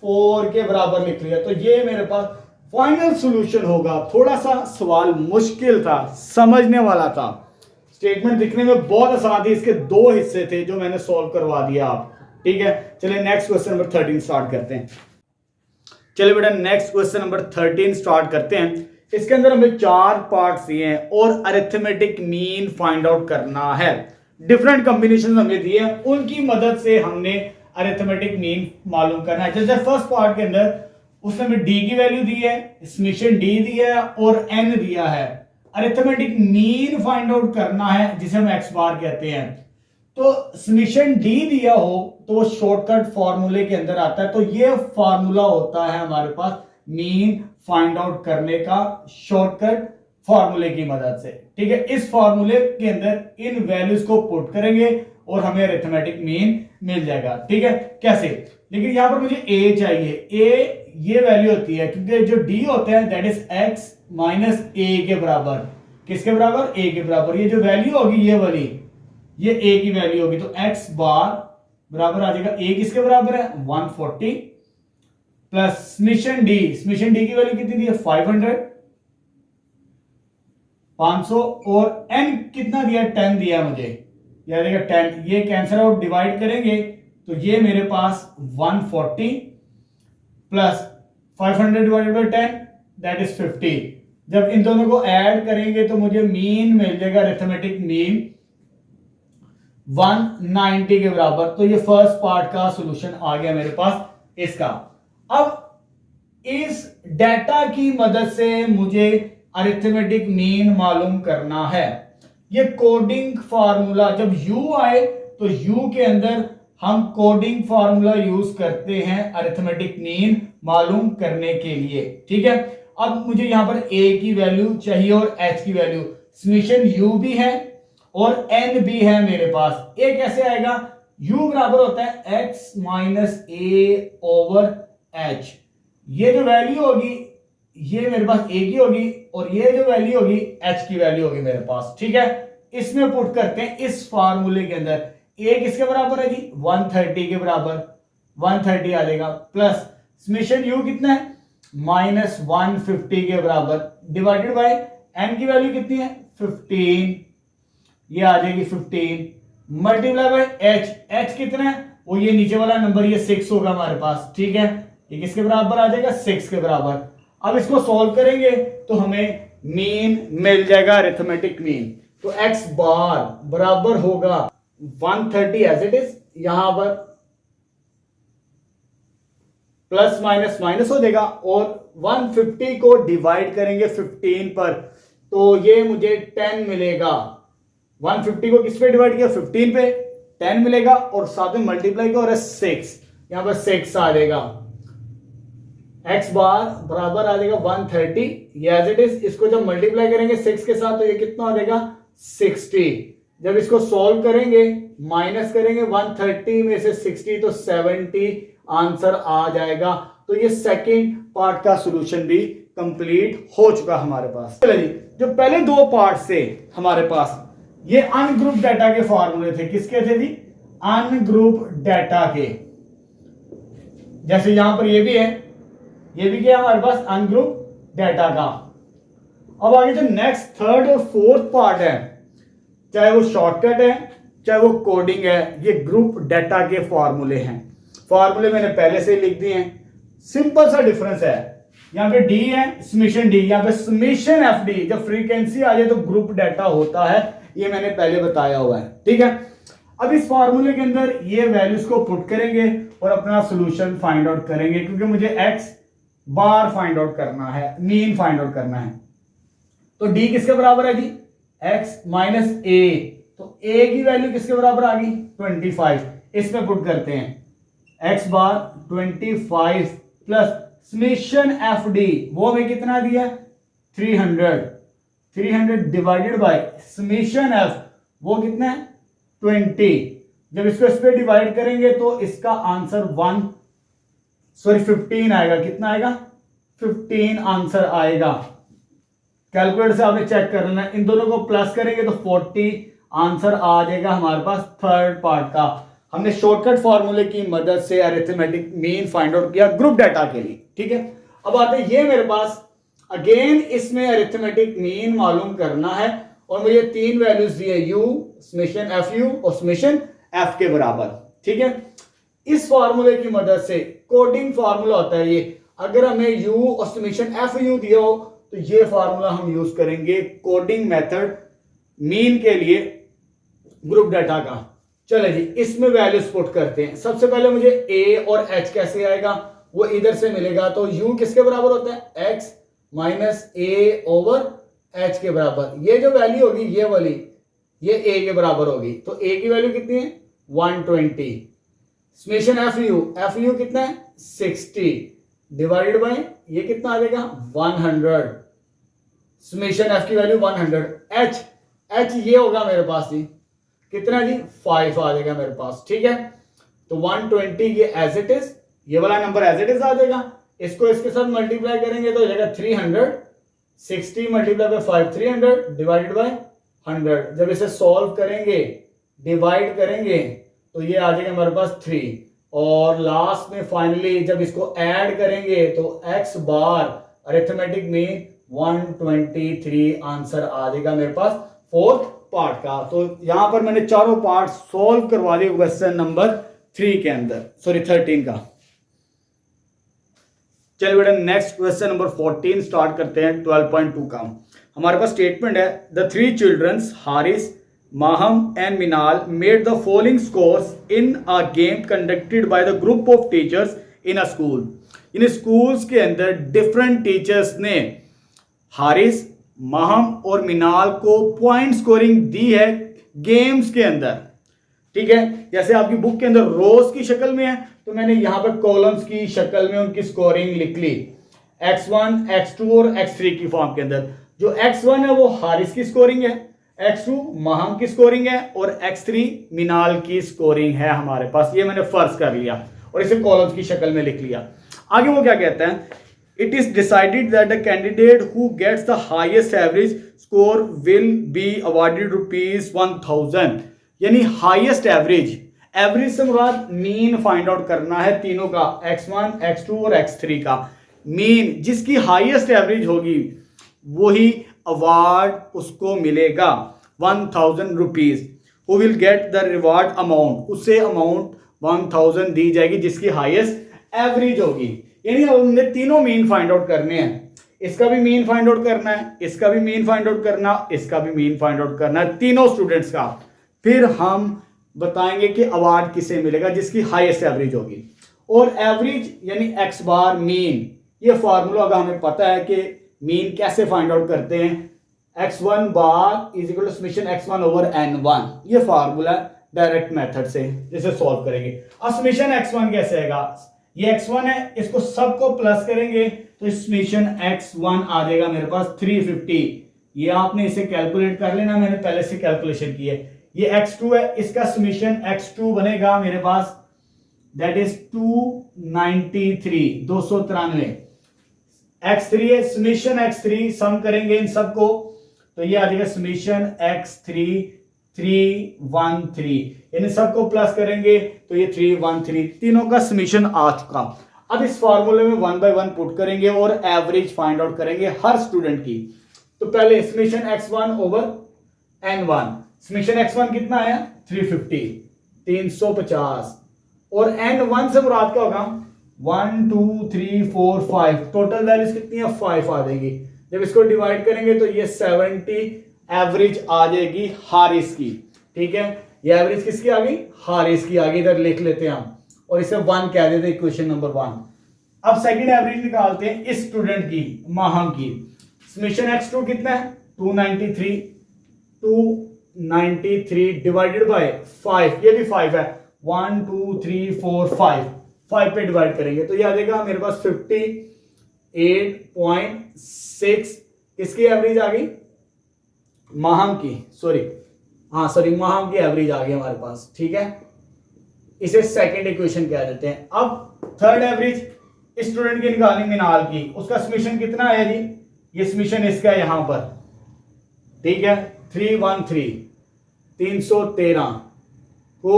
4 के बराबर लिख लिया। तो ये मेरे पास फाइनल सॉल्यूशन होगा। थोड़ा सा सवाल मुश्किल था, समझने वाला था, स्टेटमेंट दिखने में बहुत आसान थी, इसके 2 हिस्से थे जो मैंने सॉल्व करवा दिया आप, ठीक है। चलिए नेक्स्ट क्वेश्चन नंबर 13 स्टार्ट करते हैं। चलिए बेटा नेक्स्ट क्वेश्चन नंबर 13 स्टार्ट करते हैं। इसके अंदर हमें 4 पार्ट्स दिए हैं और अरिथमेटिक मीन फाइंड आउट करना है। डिफरेंट कॉम्बिनेशन हमें दिए हैं, उनकी मदद से हमने अरिथमेटिक मीन मालूम करना है। जैसे फर्स्ट पार्ट के अंदर उसने हमें डी की वैल्यू दी है, समेशन डी दिया है और एन दिया है। अरिथमेटिक मीन फाइंड आउट करना है जिसे हम एक्स बार कहते हैं। तो समेशन डी दिया हो तो वो शॉर्टकट फॉर्मूले के अंदर आता है। तो ये फॉर्मूला होता है हमारे पास मीन फाइंड आउट करने का शॉर्टकट फॉर्मूले की मदद से, ठीक है। इस फॉर्मूले के अंदर इन वैल्यूज को पुट करेंगे और हमें अरिथमेटिक मीन मिल जाएगा, ठीक है। कैसे? लेकिन यहां पर मुझे a चाहिए। a ये वैल्यू होती है क्योंकि जो d होता है that is x minus a के बराबर। किसके बराबर? a के बराबर। ये जो वैल्यू होगी ये वाली, ये a की वैल्यू होगी, तो x बार बराबर आ जाएगा a किसके बराबर है? 140 प्लस समेशन डी की वैल्यू कितनी दी है? 500 और n कितना दिया? 10 दिया मुझे, याद रहेगा 10। ये कैंसिल आउट डिवाइड करेंगे तो ये मेरे पास 140 plus 500 divided by 10 that is 50। जब इन दोनों को ऐड करेंगे तो मुझे मीन मिल जाएगा, अरिथमेटिक मीन 190 के बराबर। तो ये फर्स्ट पार्ट का सॉल्यूशन आ गया मेरे पास इसका। अब इस डेटा की मदद से मुझे अरिथमेटिक मीन मालूम करना है। ये कोडिंग फार्मूला, जब u आए तो u के अंदर हम कोडिंग फार्मूला यूज करते हैं अरिथमेटिक मीन मालूम करने के लिए, ठीक है। अब मुझे यहां पर a की वैल्यू चाहिए और h की वैल्यू। समेशन u भी है और n भी है मेरे पास। a कैसे आएगा? u बराबर होता है x minus a over h। ये जो वैल्यू होगी ये मेरे पास a की होगी और ये जो वैल्यू होगी h की वैल्यू होगी मेरे पास, ठीक है। इसमें पुट करते हैं इस फार्मूले के अंदर। a किसके बराबर है जी? 130 के बराबर। 130 आ जाएगा, प्लस समेशन यू कितना है -150 के बराबर, डिवाइडेड बाय एन की वैल्यू कितनी है 15, ये आ जाएगी 15, मल्टीप्लाई बाय एच, एच कितना है वो ये नीचे वाला नंबर ये 6 होगा हमारे पास, ठीक है, ये किसके बराबर आ जाएगा 6 के बराबर। अब इसको सॉल्व करेंगे तो हमें मीन मिल जाएगा, अरिथमेटिक मीन। तो x बार बराबर होगा 130 एज इट इज, यहां पर प्लस माइनस माइनस हो जाएगा, और 150 को डिवाइड करेंगे 15 पर तो ये मुझे 10 मिलेगा। 150 को किस पे डिवाइड किया 15 पे, 10 मिलेगा, और साथ में मल्टीप्लाई किया और 6, यहां पर 6 आ जाएगा। x बार बराबर आ जाएगा 130, ये एज इट इज, इसको जब मल्टीप्लाई करेंगे 6 के साथ तो ये कितना आ जाएगा 60। जब इसको सॉल्व करेंगे माइनस करेंगे 130 में से 60 तो 70 आंसर आ जाएगा। तो ये सेकंड पार्ट का सॉल्यूशन भी कंप्लीट हो चुका हमारे पास। चलिए जो पहले दो पार्ट से हमारे पास ये अनग्रुप डाटा के फॉर्मूले थे, किसके थे जी अनग्रुप डाटा के, जैसे यहां पर ये भी है, ये भी क्या हमारे पास अनग्रुप डाटा का। अब आगे जो नेक्स्ट थर्ड और फोर्थ पार्ट है, चाहे वो शॉर्टकट है चाहे वो कोडिंग है, ये ग्रुप डाटा के फॉर्मूले हैं। फॉर्मूले मैंने पहले से लिख दिए हैं, सिंपल सा डिफरेंस है, यहाँ पे डी है समेशन डी, यहाँ पे समेशन एफ डी, जब फ्रीक्वेंसी आ जाए तो ग्रुप डाटा होता है, ये मैंने पहले बताया हुआ है, ठीक है। अब इस फॉर्मूले के अंदर ये वैल्यूज को पुट करेंगे और अपना सोल्यूशन फाइंड आउट करेंगे, क्योंकि मुझे एक्स बार फाइंड आउट करना है, मीन फाइंड आउट करना है। तो डी किसके बराबर है जी एक्स माइनस ए, तो ए की वैल्यू किसके बराबर आ गई 25, इसमें पुट करते हैं एक्स बार 25 प्लस समेशन एफ डी, वो हमें कितना दिया 300 डिवाइडेड बाय समेशन एफ, वो कितना है 20। जब इसको इस पे डिवाइड करेंगे तो इसका आंसर 15 आएगा, कितना आएगा 15 आंसर आएगा। कैलकुलेटर से आपने चेक कर लेना, इन दोनों को प्लस करेंगे तो 40 आंसर आ जाएगा हमारे पास थर्ड पार्ट का। हमने शॉर्टकट फॉर्मूले की मदद से अरिथमेटिक मीन फाइंड आउट किया ग्रुप डाटा के लिए, ठीक है। अब आते हैं ये मेरे पास अगेन इसमें अरिथमेटिक मीन मालूम करना है, और मुझे तीन वैल्यूज दिए यू समेशन एफ यू और समेशन एफ के बराबर, ठीक है। इस फॉर्मूले की मदद से कोडिंग फॉर्मूला होता है ये, अगर हमें यू और समेशन एफ यू दिया हो तो ये फॉर्मूला हम यूज करेंगे कोडिंग मेथड मीन के लिए ग्रुप डाटा का। चले जी इसमें वैल्यूज पुट करते हैं। सबसे पहले मुझे ए और एच कैसे आएगा, वो इधर से मिलेगा, तो यू किसके बराबर होता है एक्स माइनस ए ओवर एच के बराबर। ये जो वैल्यू होगी ये वाली, ये ए के बराबर होगी, तो ए की वैल्यू कितनी है 120, समेशन एफ यू कितना है 60 डिवाइडेड बाय ये कितना आ जाएगा 100, समेशन एफ की वैल्यू 100, एच ये होगा मेरे पास जी कितना जी 5 आ जाएगा मेरे पास, ठीक है। तो 120 ये एज इट इज, ये वाला नंबर एज इट इज आ जाएगा, इसको इसके साथ मल्टीप्लाई करेंगे तो हो जाएगा 300, 60 मल्टीप्लाई बाय 5 300 डिवाइडेड बाय 100। जब इसे सॉल्व करेंगे डिवाइड करेंगे तो ये आ जाएगा हमारे पास 3, और लास्ट में फाइनली जब इसको ऐड करेंगे तो x बार अरिथमेटिक मीन 123 आंसर आ जाएगा मेरे पास फोर्थ पार्ट का। तो यहां पर मैंने चारों पार्ट सॉल्व करवा दिए क्वेश्चन नंबर 3 के अंदर, सॉरी 13 का। चलिए बेटा नेक्स्ट क्वेश्चन नंबर 14 स्टार्ट करते हैं 12.2 का। हमारे पास स्टेटमेंट है the three childrens Haris Maham and Minal made the following scores in a game conducted by the group of teachers in a school. In schools के अंदर different teachers ने हारिस, माहम और मिनाल को पॉइंट स्कोरिंग दी है गेम्स के अंदर, ठीक है। जैसे आपकी बुक के अंदर रोज की शक्ल में है तो मैंने यहां पर कॉलम्स की शक्ल में उनकी स्कोरिंग लिख ली, x1, x2 और x3 की फॉर्म के अंदर। जो x1 है वो हारिस की स्कोरिंग है, x2 माहम की स्कोरिंग है और x3 मिनाल की स्कोरिंग है हमारे पास। ये मैंने फर्ज कर लिया और इसे कॉलम्स की शक्ल में लिख लिया। आगे वो क्या कहते हैं, it is decided that the candidate who gets the highest average score will be awarded ₹1000, यानी हाईएस्ट एवरेज एवरेज से मुराद मीन फाइंड आउट करना है तीनों का, x1, x2 और x3 का मीन। जिसकी हाईएस्ट एवरेज होगी वही अवार्ड उसको मिलेगा 1000 rupees. Who will get the reward amount, उसे अमाउंट 1000 दी जाएगी जिसकी हाईएस्ट एवरेज होगी। यानी हमने तीनों मीन फाइंड आउट करने हैं, इसका भी मीन फाइंड आउट करना है, इसका भी मीन फाइंड आउट करना, इसका भी मीन फाइंड आउट करना है, तीनों स्टूडेंट्स का। फिर हम बताएंगे कि अवार्ड किसे मिलेगा जिसकी हाईएस्ट एवरेज होगी। और एवरेज यानी एक्स बार मीन, ये फार्मूला अगर हमें पता है कि मीन कैसे फाइंड आउट करते हैं, x1 bar is equal to summation x1 over n1, ये फार्मूला डायरेक्ट मेथड से जैसे सॉल्व करेंगे। अब समेशन x1 कैसे आएगा, ये x1 है, इसको सबको प्लस करेंगे तो समेशन x1 आ जाएगा मेरे पास 350। ये आपने इसे कैलकुलेट कर लेना, मैंने पहले से कैलकुलेशन की है। ये x2 है, इसका समेशन x2 बनेगा मेरे पास दैट इज 293 293। x3 है, समेशन x3 सम करेंगे इन सबको तो ये आ जाएगा समेशन x3 313। इन सबको प्लस करेंगे तो ये 313, तीनों का समेशन आ चुका। अब इस फार्मूले में 1 बाय 1 पुट करेंगे और एवरेज फाइंड आउट करेंगे हर स्टूडेंट की। तो पहले summation x1 over n1, summation x1 कितना आया 350 350 और n1 से मुराद क्या होगा 1 2 3 4 5, टोटल वैल्यूज कितनी है 5 आ जाएगी। जब इसको डिवाइड करेंगे तो ये 70 एवरेज आ जाएगी हारिस की। ठीक है, ये एवरेज किसकी आ गई, हारिस की आ गई। इधर लिख लेते हैं हम और इसे 1 कह देते हैं, इक्वेशन नंबर 1। अब सेकंड एवरेज निकालते हैं इस स्टूडेंट की, माहम की। समेशन x2 कितना है 293 293 डिवाइडेड बाय 5, ये भी 5 है, 1 2 3 4 5 पे डिवाइड करेंगे तो ये आ जाएगा मेरे पास 58.6। किसकी एवरेज आ गई, माहम की, माहम की एवरेज आ गई हमारे पास। ठीक है, इसे सेकंड इक्वेशन कह देते हैं। अब थर्ड एवरेज इस स्टूडेंट की निकालनी मिनाल की, उसका समेशन कितना आया जी, ये समेशन इसका यहां पर। ठीक है, 313 313 को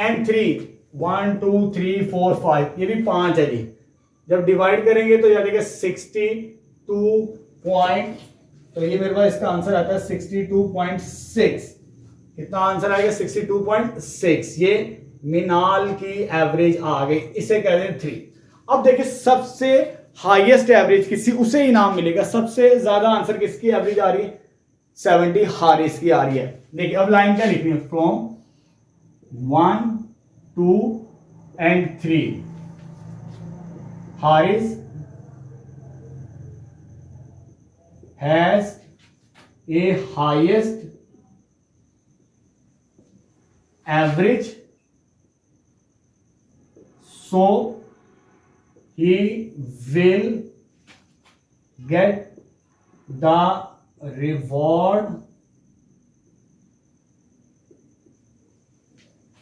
n3 1 2 3 4 5, ये भी 5 है जी। जब डिवाइड करेंगे तो यह देखिए 62 पॉइंट, तो ये मेरे पास इसका आंसर आता है 62.6। कितना आंसर आएगा 62.6। ये मिनाल की एवरेज आ गई, इसे कहते हैं 3। अब देखिए सबसे हाईएस्ट एवरेज किसी, उसे इनाम मिलेगा। सबसे ज्यादा आंसर किसकी एवरेज आ रही है 70 हारिस की आ रही है। देखिए अब लाइन क्या लिखनी है, from 1 2 and 3 Haris has a highest average, so he will get the reward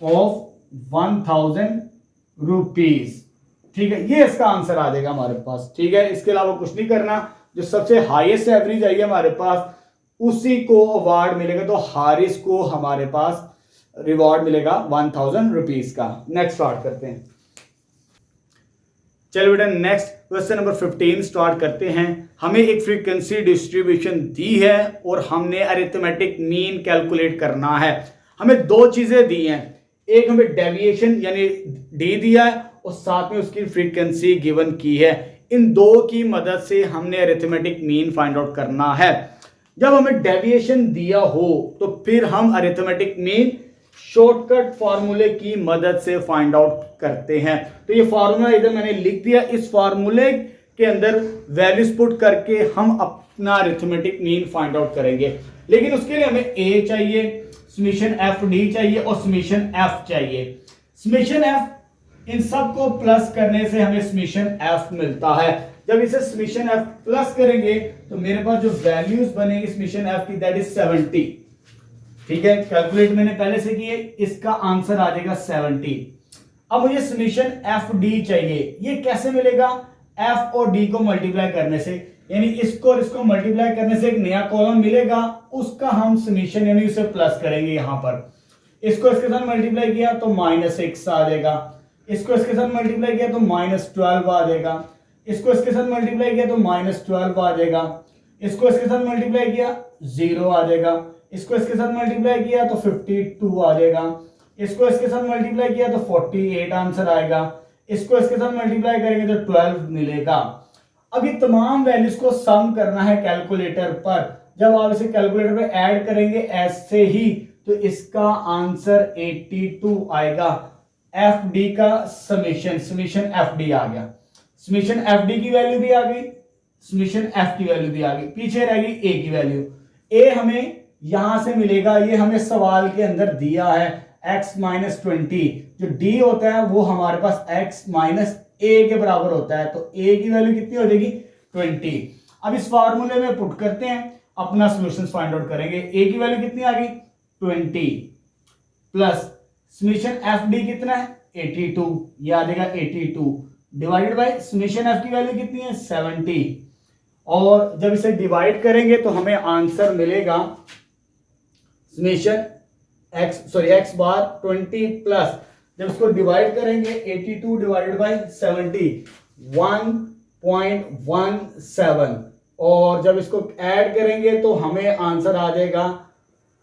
of 1000 rupees. ठीक है, ये इसका आंसर आ जाएगा हमारे पास। ठीक है, इसके अलावा कुछ नहीं करना। जो सबसे हाईएस्ट एवरेज आई है हमारे पास उसी को अवार्ड मिलेगा, तो हारिस को हमारे पास रिवॉर्ड मिलेगा 1000 रुपीज का। नेक्स्ट स्टार्ट करते हैं। चलो बेटा नेक्स्ट क्वेश्चन नंबर 15 स्टार्ट करते हैं। हमें एक फ्रीक्वेंसी डिस्ट्रीब्यूशन दी है और हमने अरिथमेटिक मीन कैलकुलेट करना है। हमें दो चीजें दी हैं, एक हमें डेविएशन यानी डी दिया है और साथ में उसकी फ्रीक्वेंसी गिवन की है। इन दो की मदद से हमने अरिथमेटिक मीन फाइंड आउट करना है। जब हमें डेविएशन दिया हो तो फिर हम अरिथमेटिक मीन शॉर्टकट फार्मूले की मदद से फाइंड आउट करते हैं। तो ये फार्मूला इधर मैंने लिख दिया, इस फार्मूले के अंदर वैल्यूज पुट करके हम अपना अरिथमेटिक मीन फाइंड आउट करेंगे। लेकिन उसके लिए हमें ए चाहिए, समेशन एफ डी चाहिए और समेशन एफ चाहिए। समेशन एफ, इन सब को प्लस करने से हमें समेशन एफ मिलता है। जब इसे समेशन एफ प्लस करेंगे तो मेरे पास जो वैल्यूज बनेगी समेशन एफ की दैट इज 70। ठीक है, कैलकुलेट मैंने पहले से की है, इसका आंसर आ जाएगा 70। अब मुझे समेशन एफ डी चाहिए। ये कैसे मिलेगा, एफ और डी को मल्टीप्लाई करने से, यानी इसको और इसको मल्टीप्लाई करने से एक नया कॉलम मिलेगा, उसका हम समेशन यानी उसे प्लस करेंगे यहां पर। इसको इसके साथ मल्टीप्लाई किया तो -6 आ जाएगा, इसको इसके साथ मल्टीप्लाई किया तो -12 आ जाएगा, इसको इसके साथ मल्टीप्लाई किया तो -12 आ जाएगा, इसको इसके साथ मल्टीप्लाई किया 0 आ जाएगा, इसको इसके साथ मल्टीप्लाई किया तो 52 आ जाएगा, इसको इसके साथ मल्टीप्लाई किया तो 48 आंसर आएगा, इसको इसके साथ मल्टीप्लाई करेंगे तो 12 मिलेगा। अब ये तमाम वैल्यूज को सम करना है कैलकुलेटर पर। जब आप इसे कैलकुलेटर पे ऐड करेंगे ऐसे ही तो इसका आंसर 82 आएगा। एफ डी का समेशन, समेशन एफ डी आ गया, समेशन एफ डी की वैल्यू भी आ गई, समेशन एफ की वैल्यू भी आ गई, पीछे रह गई ए की वैल्यू। ए हमें यहां से मिलेगा, ये हमें सवाल के अंदर दिया है x माइनस 20, जो d होता है वो हमारे पास x माइनस ए के बराबर होता है, तो a की वैल्यू कितनी हो जाएगी 20। अब इस फार्मूले में पुट करते हैं, अपना सॉल्यूशन फाइंड आउट करेंगे। a की वैल्यू कितनी आ गई 20 प्लस समेशन एफ डी कितना है 82, ये आ जाएगा 82 डिवाइडेड बाय समेशन एफ की वैल्यू कितनी है 70, और जब इसे डिवाइड करेंगे तो हमें आंसर मिलेगा समेशन एक्स बार 20 प्लस, जब इसको डिवाइड करेंगे 82 डिवाइडेड बाय 70 1.17, और जब इसको ऐड करेंगे तो हमें आंसर आ जाएगा,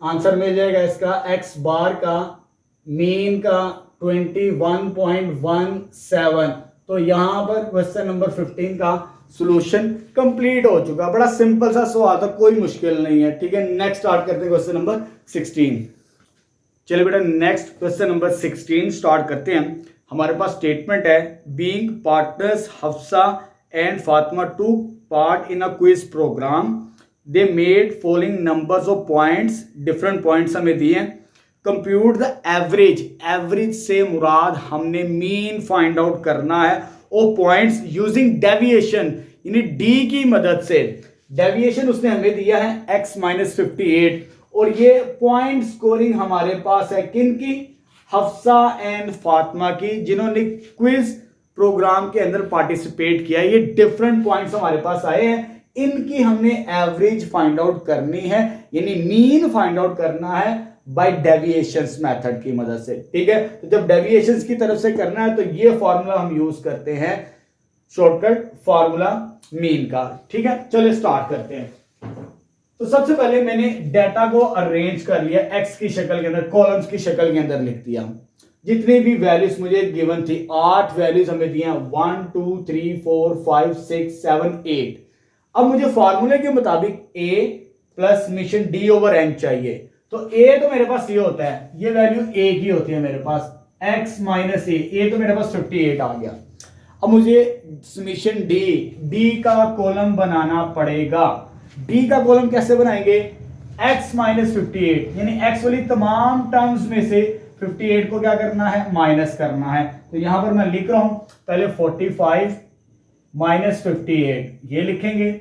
आंसर मिल जाएगा इसका एक्स बार का मीन का 21.17। तो यहां पर क्वेश्चन नंबर 15 का सॉल्यूशन कंप्लीट हो चुका। बड़ा सिंपल सा सवाल था, कोई मुश्किल नहीं है। ठीक है, नेक्स्ट स्टार्ट करते हैं क्वेश्चन नंबर 16। चलिए बेटा नेक्स्ट क्वेश्चन नंबर 16 स्टार्ट करते हैं। हमारे पास स्टेटमेंट है being partners Hafsa and Fatima to part in a quiz program, they made following numbers of points, different points हमें दिए हैं। कंप्यूट द एवरेज, एवरेज से मुराद हमने मीन फाइंड आउट करना है और पॉइंट्स यूजिंग डेविएशन, यानी डी की मदद से। डेविएशन उसने हमें दिया है x माइनस 58, और ये पॉइंट स्कोरिंग हमारे पास है किनकी, हफ्सा एंड फातिमा की, जिन्होंने क्विज प्रोग्राम के अंदर पार्टिसिपेट किया। ये डिफरेंट पॉइंट्स हमारे पास आए हैं, इनकी हमने एवरेज फाइंड आउट करनी है, यानी मीन फाइंड आउट करना है बाय डेविएशंस मेथड की मदद से। ठीक है, तो जब डेविएशंस की तरफ से करना है तो ये फॉर्मूला हम यूज करते हैं, शॉर्टकट फॉर्मूला मीन का। ठीक है, चलिए स्टार्ट करते हैं। तो सबसे पहले मैंने डाटा को अरेंज कर लिया एक्स की शक्ल के अंदर, कॉलम्स की शक्ल के अंदर लिख दिया। जितनी भी वैल्यूज मुझे गिवन थी, 8 वैल्यूज हमें दी हैं, 1 2 3 4 5 6 7 8। अब मुझे फार्मूले के मुताबिक a plus summation d over n चाहिए। तो a तो मेरे पास ये होता है, ये वैल्यू a की होती है मेरे पास, x माइनस a तो मेरे पास 58 आ गया। अब मुझे समेशन d का कॉलम बनाना पड़ेगा। d का कॉलम कैसे बनाएंगे, x माइनस 58, यानी x वाली तमाम टर्म्स में से 58 को क्या करना है, माइनस करना है। तो यहां पर मैं लिख रहा हूं, पहले 45 माइनस 58 ये लिखेंगे,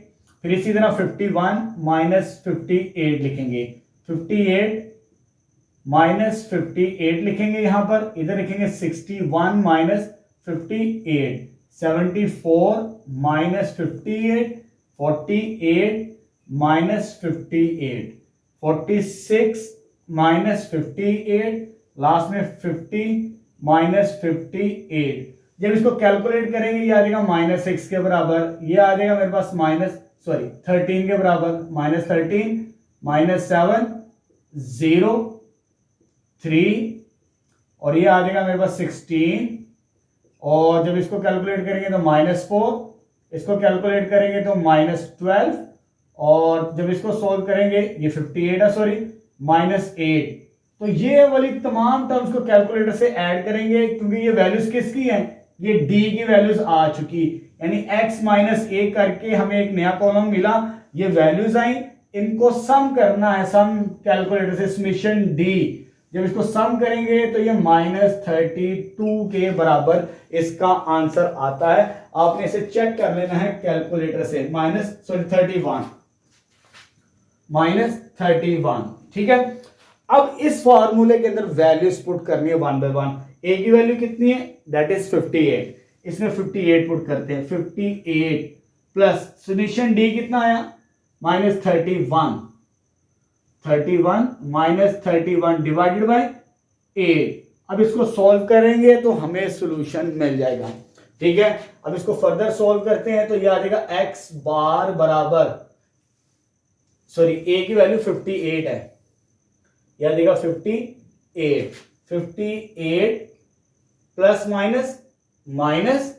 फिर इसी तरह 51 माइनस 58 लिखेंगे, 58 माइनस 58 लिखेंगे, यहां पर इधर लिखेंगे 61 minus 58, 74 minus 58, 48 minus 58, 46 minus 58, last में 50 माइनस 58। जब इसको कैलकुलेट करेंगे ये आ जाएगा -6 के बराबर, ये आ जाएगा मेरे पास 13 के बराबर, -13 -7 0 3, और ये आ जाएगा मेरे पास 16, और जब इसको कैलकुलेट करेंगे तो -4, इसको कैलकुलेट करेंगे तो -12, और जब इसको सोल्व करेंगे ये 58 है, सॉरी -8। तो ये वाली तमाम टर्म्स को कैलकुलेटर से ऐड करेंगे, क्योंकि ये वैल्यूज किसकी हैं, ये d की वैल्यूज आ चुकी, यानी x माइनस a करके हमें एक नया कॉलम मिला, ये वैल्यूज आई, इनको सम करना है, सम कैलकुलेटर से समेशन d। जब इसको सम करेंगे तो ये -32 के बराबर इसका आंसर आता है। आपने इसे चेक कर लेना है कैलकुलेटर से, -31। ठीक है, अब इस फॉर्मूले के अंदर वैल्यूज पुट करनी है 1 बाय 1। a की वैल्यू कितनी है, दैट इज 58, इसमें 58 पुट करते हैं, 58 प्लस समेशन d कितना आया, -31 माइनस 31 डिवाइडेड बाय अब इसको सॉल्व करेंगे तो हमें सॉल्यूशन मिल जाएगा। ठीक है, अब इसको फर्दर सॉल्व करते हैं तो ये आ जाएगा x बार बराबर, सॉरी a की वैल्यू 58 है, यह आ जाएगा 58 प्लस माइनस माइनस,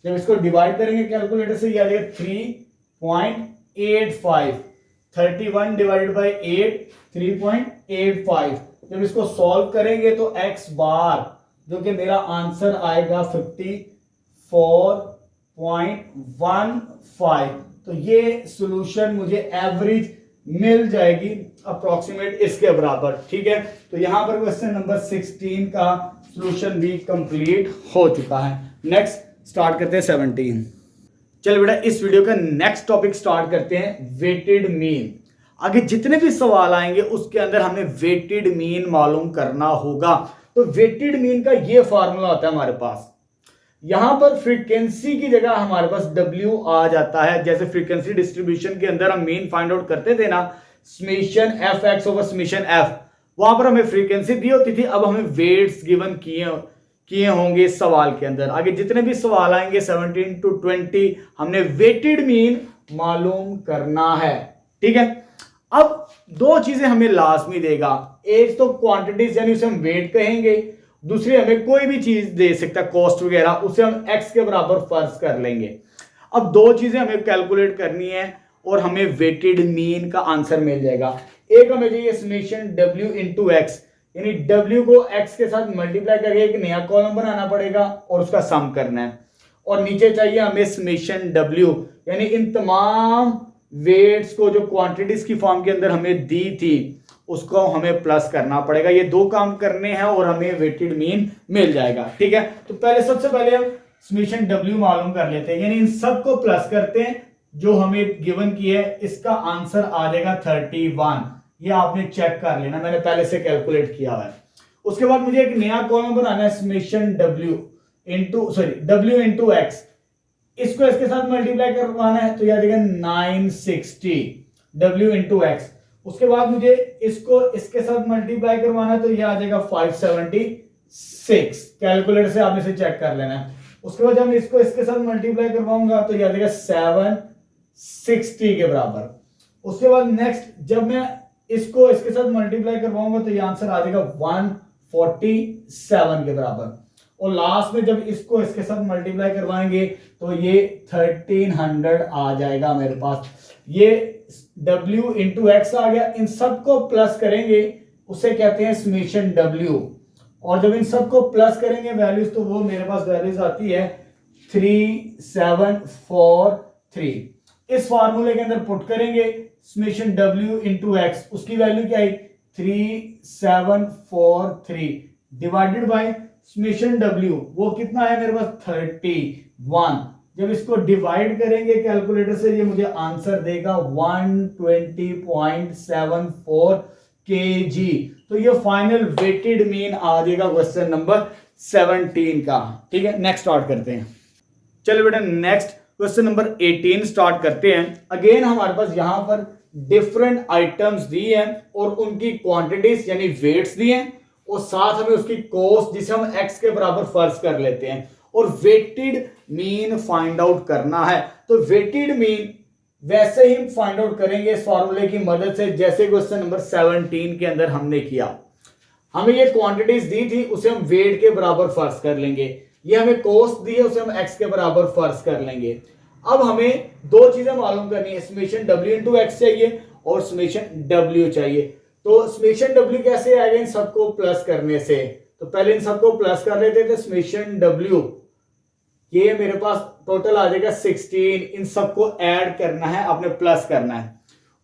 जब इसको डिवाइड करेंगे कैलकुलेटर से ये आ जाएगा 3.85, 31 डिवाइडेड बाई 8 3.85। जब इसको सॉल्व करेंगे तो x बार जो कि मेरा आंसर आएगा 54.15, तो ये सॉल्यूशन मुझे एवरेज मिल जाएगी अप्रोक्सीमेट इसके बराबर। ठीक है, तो यहां पर क्वेश्चन नंबर 16 का सॉल्यूशन भी कंप्लीट हो चुका है। नेक्स्ट स्टार्ट करते हैं 17। चलो बेटा, इस वीडियो का नेक्स्ट टॉपिक स्टार्ट करते हैं वेटेड मीन। आगे जितने भी सवाल आएंगे उसके अंदर हमें वेटेड मीन मालूम करना होगा। तो वेटेड मीन का ये फॉर्मूला होता है हमारे पास, यहां पर फ्रीक्वेंसी की जगह हमारे पास W आ जाता है। जैसे फ्रीक्वेंसी डिस्ट्रीब्यूशन के अंदर हम मीन फाइंड आउट करते थे ना, summation fx over summation f, वहां पर हमें फ्रीक्वेंसी दी होती थी, अब हमें वेट्स गिवन किए होंगे इस सवाल के अंदर। आगे जितने भी सवाल आएंगे 17 to 20 हमने वेटेड मीन मालूम करना है। ठीक है, अब दो चीजें हमें लाजमी देगा, एक तो क्वांटिटीज यानी उसे हम वेट कहेंगे, दूसरी हमें कोई भी चीज दे सकता है कॉस्ट वगैरह, उसे हम x के बराबर फर्ज कर लेंगे। अब दो चीजें हमें कैलकुलेट करनी है और हमें वेटेड मीन का आंसर मिल जाएगा। एक हमें चाहिए समेशन w इंटू एक्स, यानी w को x के साथ मल्टीप्लाई करके एक नया कॉलम बनाना पड़ेगा और उसका सम करना है, और नीचे चाहिए हमें समेशन w, यानी इन तमाम वेट्स को जो क्वांटिटीज की फॉर्म के अंदर हमें दी थी उसको हमें प्लस करना पड़ेगा। ये दो काम करने हैं और हमें वेटेड मीन मिल जाएगा। ठीक है, तो सबसे पहले हम समेशन w मालूम कर लेते हैं, यानी इन सब को प्लस करते हैं जो हमें गिवन की है, इसका आंसर आ जाएगा 31। ये आपने चेक कर लेना, मैंने पहले से कैलकुलेट किया हुआ है। उसके बाद मुझे एक नया कॉलम बनाना है, समेशन w इंटू एक्स, इसको इसके साथ मल्टीप्लाई करवाना है तो यह आ जाएगा 960 w इंटू एक्स। उसके बाद मुझे इसको इसके साथ मल्टीप्लाई करवाना है तो यह आ जाएगा 576, कैलकुलेटर से आपने इसे चेक कर लेना है। उसके बाद जब मैं इसको इसके साथ मल्टीप्लाई करवाऊंगा तो यह आ जाएगा 760 के बराबर। उसके बाद नेक्स्ट जब मैं इसको इसके साथ मल्टीप्लाई करवाऊंगा तो यह आंसर आ जाएगा 147 के बराबर, और लास्ट में जब इसको इसके साथ मल्टीप्लाई करवाएंगे तो ये 1300 आ जाएगा मेरे पास। ये w इंटू एक्स आ गया, इन सबको प्लस करेंगे उसे कहते हैं समेशन w, और जब इन सबको प्लस करेंगे वैल्यूज तो वो मेरे पास वैल्यूज आती है 3743। इस फार्मूले के अंदर पुट करेंगे समेशन w इंटू एक्स, उसकी वैल्यू क्या है 3743 डिवाइडेड बाय समेशन w, वो कितना है मेरे पास 31। जब इसको डिवाइड करेंगे कैलकुलेटर से ये मुझे आंसर देगा 120.74 kg। तो ये फाइनल वेटेड मीन आ जाएगा क्वेश्चन नंबर 17 का। ठीक है, नेक्स्ट स्टार्ट करते हैं। चलो बेटा, नेक्स्ट क्वेश्चन नंबर 18 स्टार्ट करते हैं। अगेन हमारे पास यहां पर डिफरेंट आइटम्स दी हैं और उनकी क्वांटिटीज यानी वेट्स दी हैं, और साथ हमें उसकी कॉस्ट जिसे हम x के बराबर फर्ज कर लेते हैं, और वेटेड मीन फाइंड आउट करना है। तो वेटेड मीन वैसे ही फाइंड आउट करेंगे इस फॉर्मूले की मदद से जैसे क्वेश्चन नंबर 17 के अंदर हमने किया। हमें ये क्वांटिटीज दी थी उसे हम वेट के बराबर फर्ज कर लेंगे, ये हमें कॉस्ट दी है उसे हम x के बराबर फर्ज कर लेंगे। अब हमें दो चीजें मालूम करनी है, समेशन w इंटू एक्स चाहिए और समेशन w चाहिए। तो समेशन w कैसे आएगा इन सबको प्लस करने से, तो पहले इन सबको प्लस कर लेते थे। समेशन w ये मेरे पास टोटल आ जाएगा 16, इन सबको ऐड करना है, आपने प्लस करना है।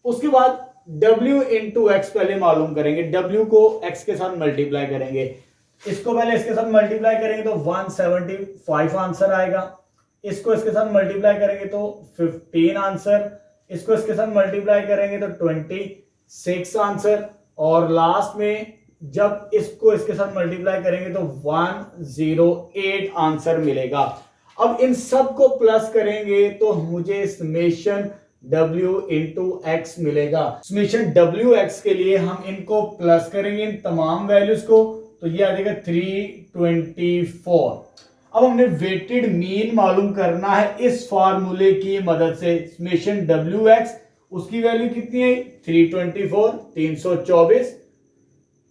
उसके बाद w इंटू एक्स पहले मालूम करेंगे, w को x के साथ मल्टीप्लाई करेंगे, इसको पहले इसके साथ मल्टीप्लाई करेंगे तो 175 आंसर आएगा, इसको इसके साथ मल्टीप्लाई करेंगे तो 15 आंसर, इसको इसके साथ मल्टीप्लाई करेंगे तो 26 आंसर, और लास्ट में जब इसको इसके साथ मल्टीप्लाई करेंगे तो 108 आंसर मिलेगा। अब इन सब को प्लस करेंगे तो मुझे समेशन w इंटू एक्स मिलेगा। समेशन w x के लिए हम इनको प्लस करेंगे इन तमाम वैल्यूज को, तो ये आ जाएगा 324। अब हमने वेटेड मीन मालूम करना है इस फार्मूले की मदद से। समेशन डब्ल्यू एक्स उसकी वैल्यू कितनी है 324 324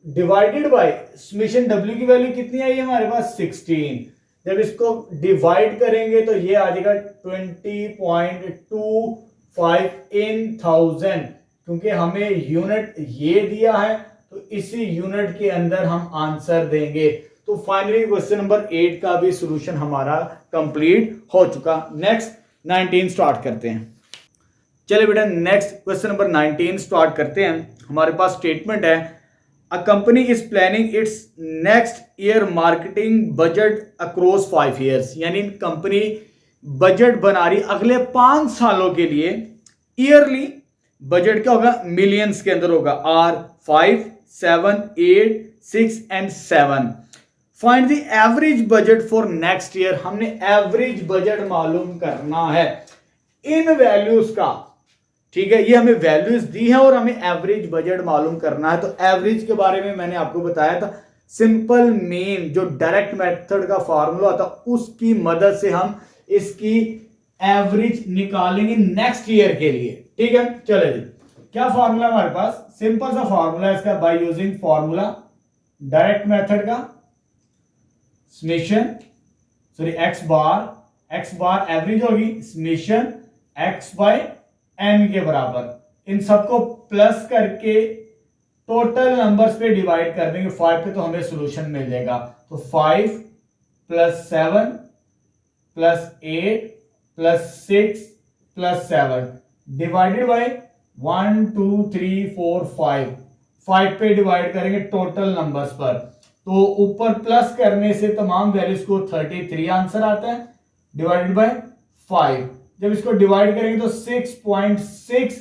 डिवाइडेड बाय समेशन डब्ल्यू की वैल्यू कितनी आई है हमारे पास 16। जब इसको डिवाइड करेंगे तो ये आ जाएगा 20.25 इन 1000, क्योंकि हमें यूनिट ये दिया है तो इसी यूनिट के अंदर हम आंसर देंगे। तो फाइनली क्वेश्चन नंबर 8 का भी सॉल्यूशन हमारा कंप्लीट हो चुका। नेक्स्ट 19 स्टार्ट करते हैं। चलिए बेटा नेक्स्ट क्वेश्चन नंबर 19 स्टार्ट करते हैं। हमारे पास स्टेटमेंट है a company is planning it's next year marketing budget across 5 years, यानी कंपनी बजट बना रही अगले 5 सालों के लिए। ईयरली बजट क्या होगा मिलियंस के अंदर होगा, R 5 7 8 6 and 7। Find the average budget for next year. हमने एवरेज बजट मालूम करना है इन वैल्यूज का, ठीक है। ये हमें वैल्यूज दी है और हमें एवरेज बजट मालूम करना है। तो एवरेज के बारे में मैंने आपको बताया था, सिंपल मीन जो डायरेक्ट मेथड का फार्मूला था उसकी मदद से हम इसकी एवरेज निकालेंगे नेक्स्ट ईयर के लिए, ठीक है। चले जी, क्या फार्मूला हमारे पास, सिंपल सा फार्मूला है इसका, by using formula direct method का समेशन एक्स बार एवरेज होगी समेशन एक्स बाय एन के बराबर। इन सबको प्लस करके टोटल नंबर्स पे डिवाइड कर देंगे 5 पे, तो हमें सॉल्यूशन मिल जाएगा। तो 5 + 7 + 8 + 6 + 7 डिवाइडेड बाय 1 2 3 4 5 पे डिवाइड करेंगे टोटल नंबर्स पर। तो ऊपर प्लस करने से तमाम वैल्यूज को 33 आंसर आता है डिवाइडेड बाय 5। जब इसको डिवाइड करेंगे तो 6.6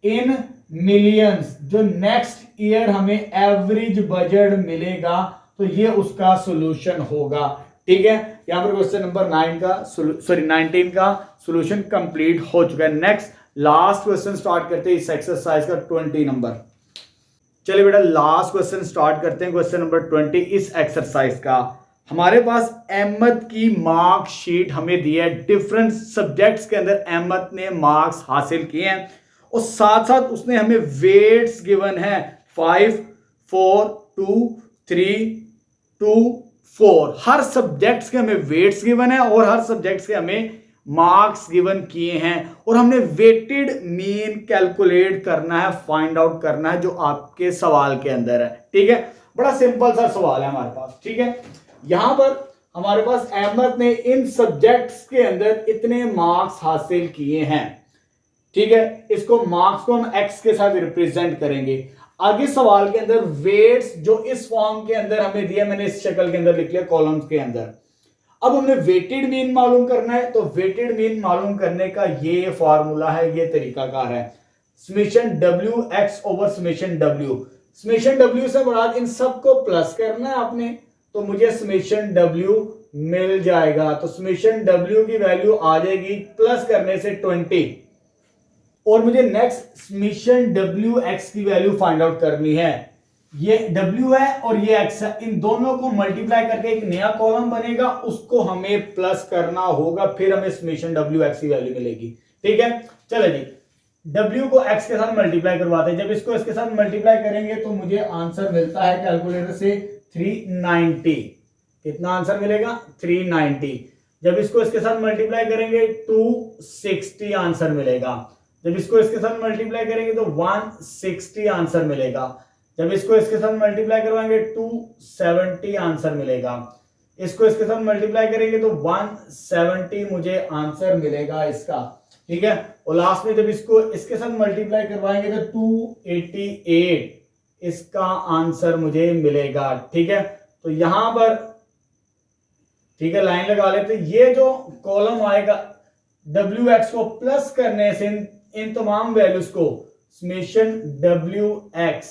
इन मिलियंस जो नेक्स्ट ईयर हमें एवरेज बजट मिलेगा, तो ये उसका सॉल्यूशन होगा, ठीक है। यहां पर क्वेश्चन नंबर 19 का सॉल्यूशन कंप्लीट हो चुका है। नेक्स्ट लास्ट क्वेश्चन स्टार्ट करते हैं इस एक्सरसाइज का 20 नंबर। चलिए बेटा लास्ट क्वेश्चन स्टार्ट करते हैं, क्वेश्चन नंबर 20 इस एक्सरसाइज का। हमारे पास अहमद की मार्क शीट हमें दी है, डिफरेंट सब्जेक्ट्स के अंदर अहमद ने मार्क्स हासिल किए हैं और साथ साथ उसने हमें वेट्स गिवन है 5 4 2 3 2 4। हर सब्जेक्ट्स के हमें वेट्स गिवन है और हर सब्जेक्ट्स के हमें मार्क्स गिवन किए हैं और हमने वेटेड मीन कैलकुलेट करना है, फाइंड आउट करना है जो आपके सवाल के अंदर है, ठीक है। बड़ा सिंपल सा सवाल है हमारे पास, ठीक है। यहां पर हमारे पास अहमद ने इन सब्जेक्ट्स के अंदर इतने मार्क्स हासिल किए हैं, ठीक है। इसको मार्क्स को हम एक्स के साथ रिप्रेजेंट करेंगे। आगे सवाल के अंदर वेट्स जो इस फॉर्म के अंदर हमें दिया, मैंने इस शक्ल के अंदर लिख लिया कॉलम्स के अंदर। अब हमने वेटेड मीन मालूम करना है, तो वेटेड मीन मालूम करने का ये फॉर्मूला है, ये तरीकाकार है, summation W x over summation W. Summation W से मुराद इन सबको प्लस करना है आपने, तो मुझे समेशन डब्ल्यू मिल जाएगा। तो समेशन डब्ल्यू की वैल्यू आ जाएगी प्लस करने से 20 और मुझे नेक्स्ट समेशन डब्ल्यू एक्स की वैल्यू फाइंड आउट करनी है। ये W है और ये X है, इन दोनों को मल्टीप्लाई करके एक नया कॉलम बनेगा, उसको हमें प्लस करना होगा, फिर हमें समेशन WX की वैल्यू मिलेगी, ठीक है। चलो जी, W को X के साथ मल्टीप्लाई करवाते हैं। जब इसको इसके साथ मल्टीप्लाई करेंगे तो मुझे आंसर मिलता है कैलकुलेटर से 390। कितना आंसर मिलेगा 390। जब इसको इसके साथ मल्टीप्लाई करेंगे 260 आंसर मिलेगा। जब इसको इसके साथ मल्टीप्लाई करेंगे तो 160 आंसर मिलेगा। जब इसको इसके साथ मल्टीप्लाई करवाएंगे 270 आंसर मिलेगा। इसको इसके साथ मल्टीप्लाई करेंगे तो 170 मुझे आंसर मिलेगा इसका, ठीक है। और लास्ट में जब इसको इसके साथ मल्टीप्लाई करवाएंगे तो 288 इसका आंसर मुझे मिलेगा, ठीक है। तो यहां पर ठीक है लाइन लगा लेते। ये जो कॉलम आएगा WX को प्लस करने से इन तमाम वैल्यूज को समेशन WX,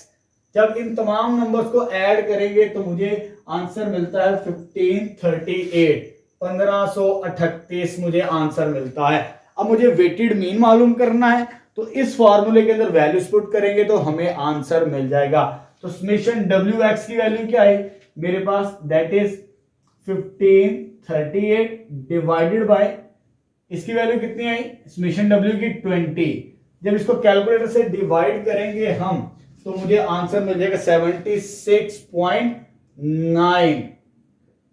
जब इन तमाम नंबर्स को ऐड करेंगे तो मुझे आंसर मिलता है 1538, 1538 मुझे आंसर मिलता है। अब मुझे वेटेड मीन मालूम करना है, तो इस फार्मूले के अंदर वैल्यूज पुट करेंगे तो हमें आंसर मिल जाएगा। तो समेशन WX की वैल्यू क्या है मेरे पास दैट इज 1538 डिवाइडेड बाय, इसकी वैल्यू कितनी आई समेशन डब्ल्यू की 20। जब इसको कैलकुलेटर से डिवाइड करेंगे हम तो मुझे आंसर मिल जाएगा 76.9।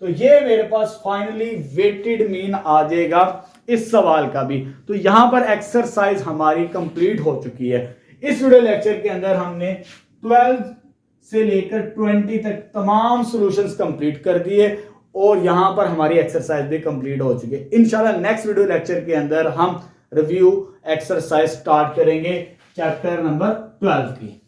तो ये मेरे पास फाइनली वेटेड मीन आ जाएगा इस सवाल का भी। तो यहां पर एक्सरसाइज हमारी कंप्लीट हो चुकी है। इस वीडियो लेक्चर के अंदर हमने 12 से लेकर 20 तक तमाम सॉल्यूशंस कंप्लीट कर दिए और यहां पर हमारी एक्सरसाइज भी कंप्लीट हो चुकी है। इंशाल्लाह नेक्स्ट वीडियो लेक्चर के अंदर हम रिव्यू एक्सरसाइज स्टार्ट करेंगे चैप्टर नंबर 12 की।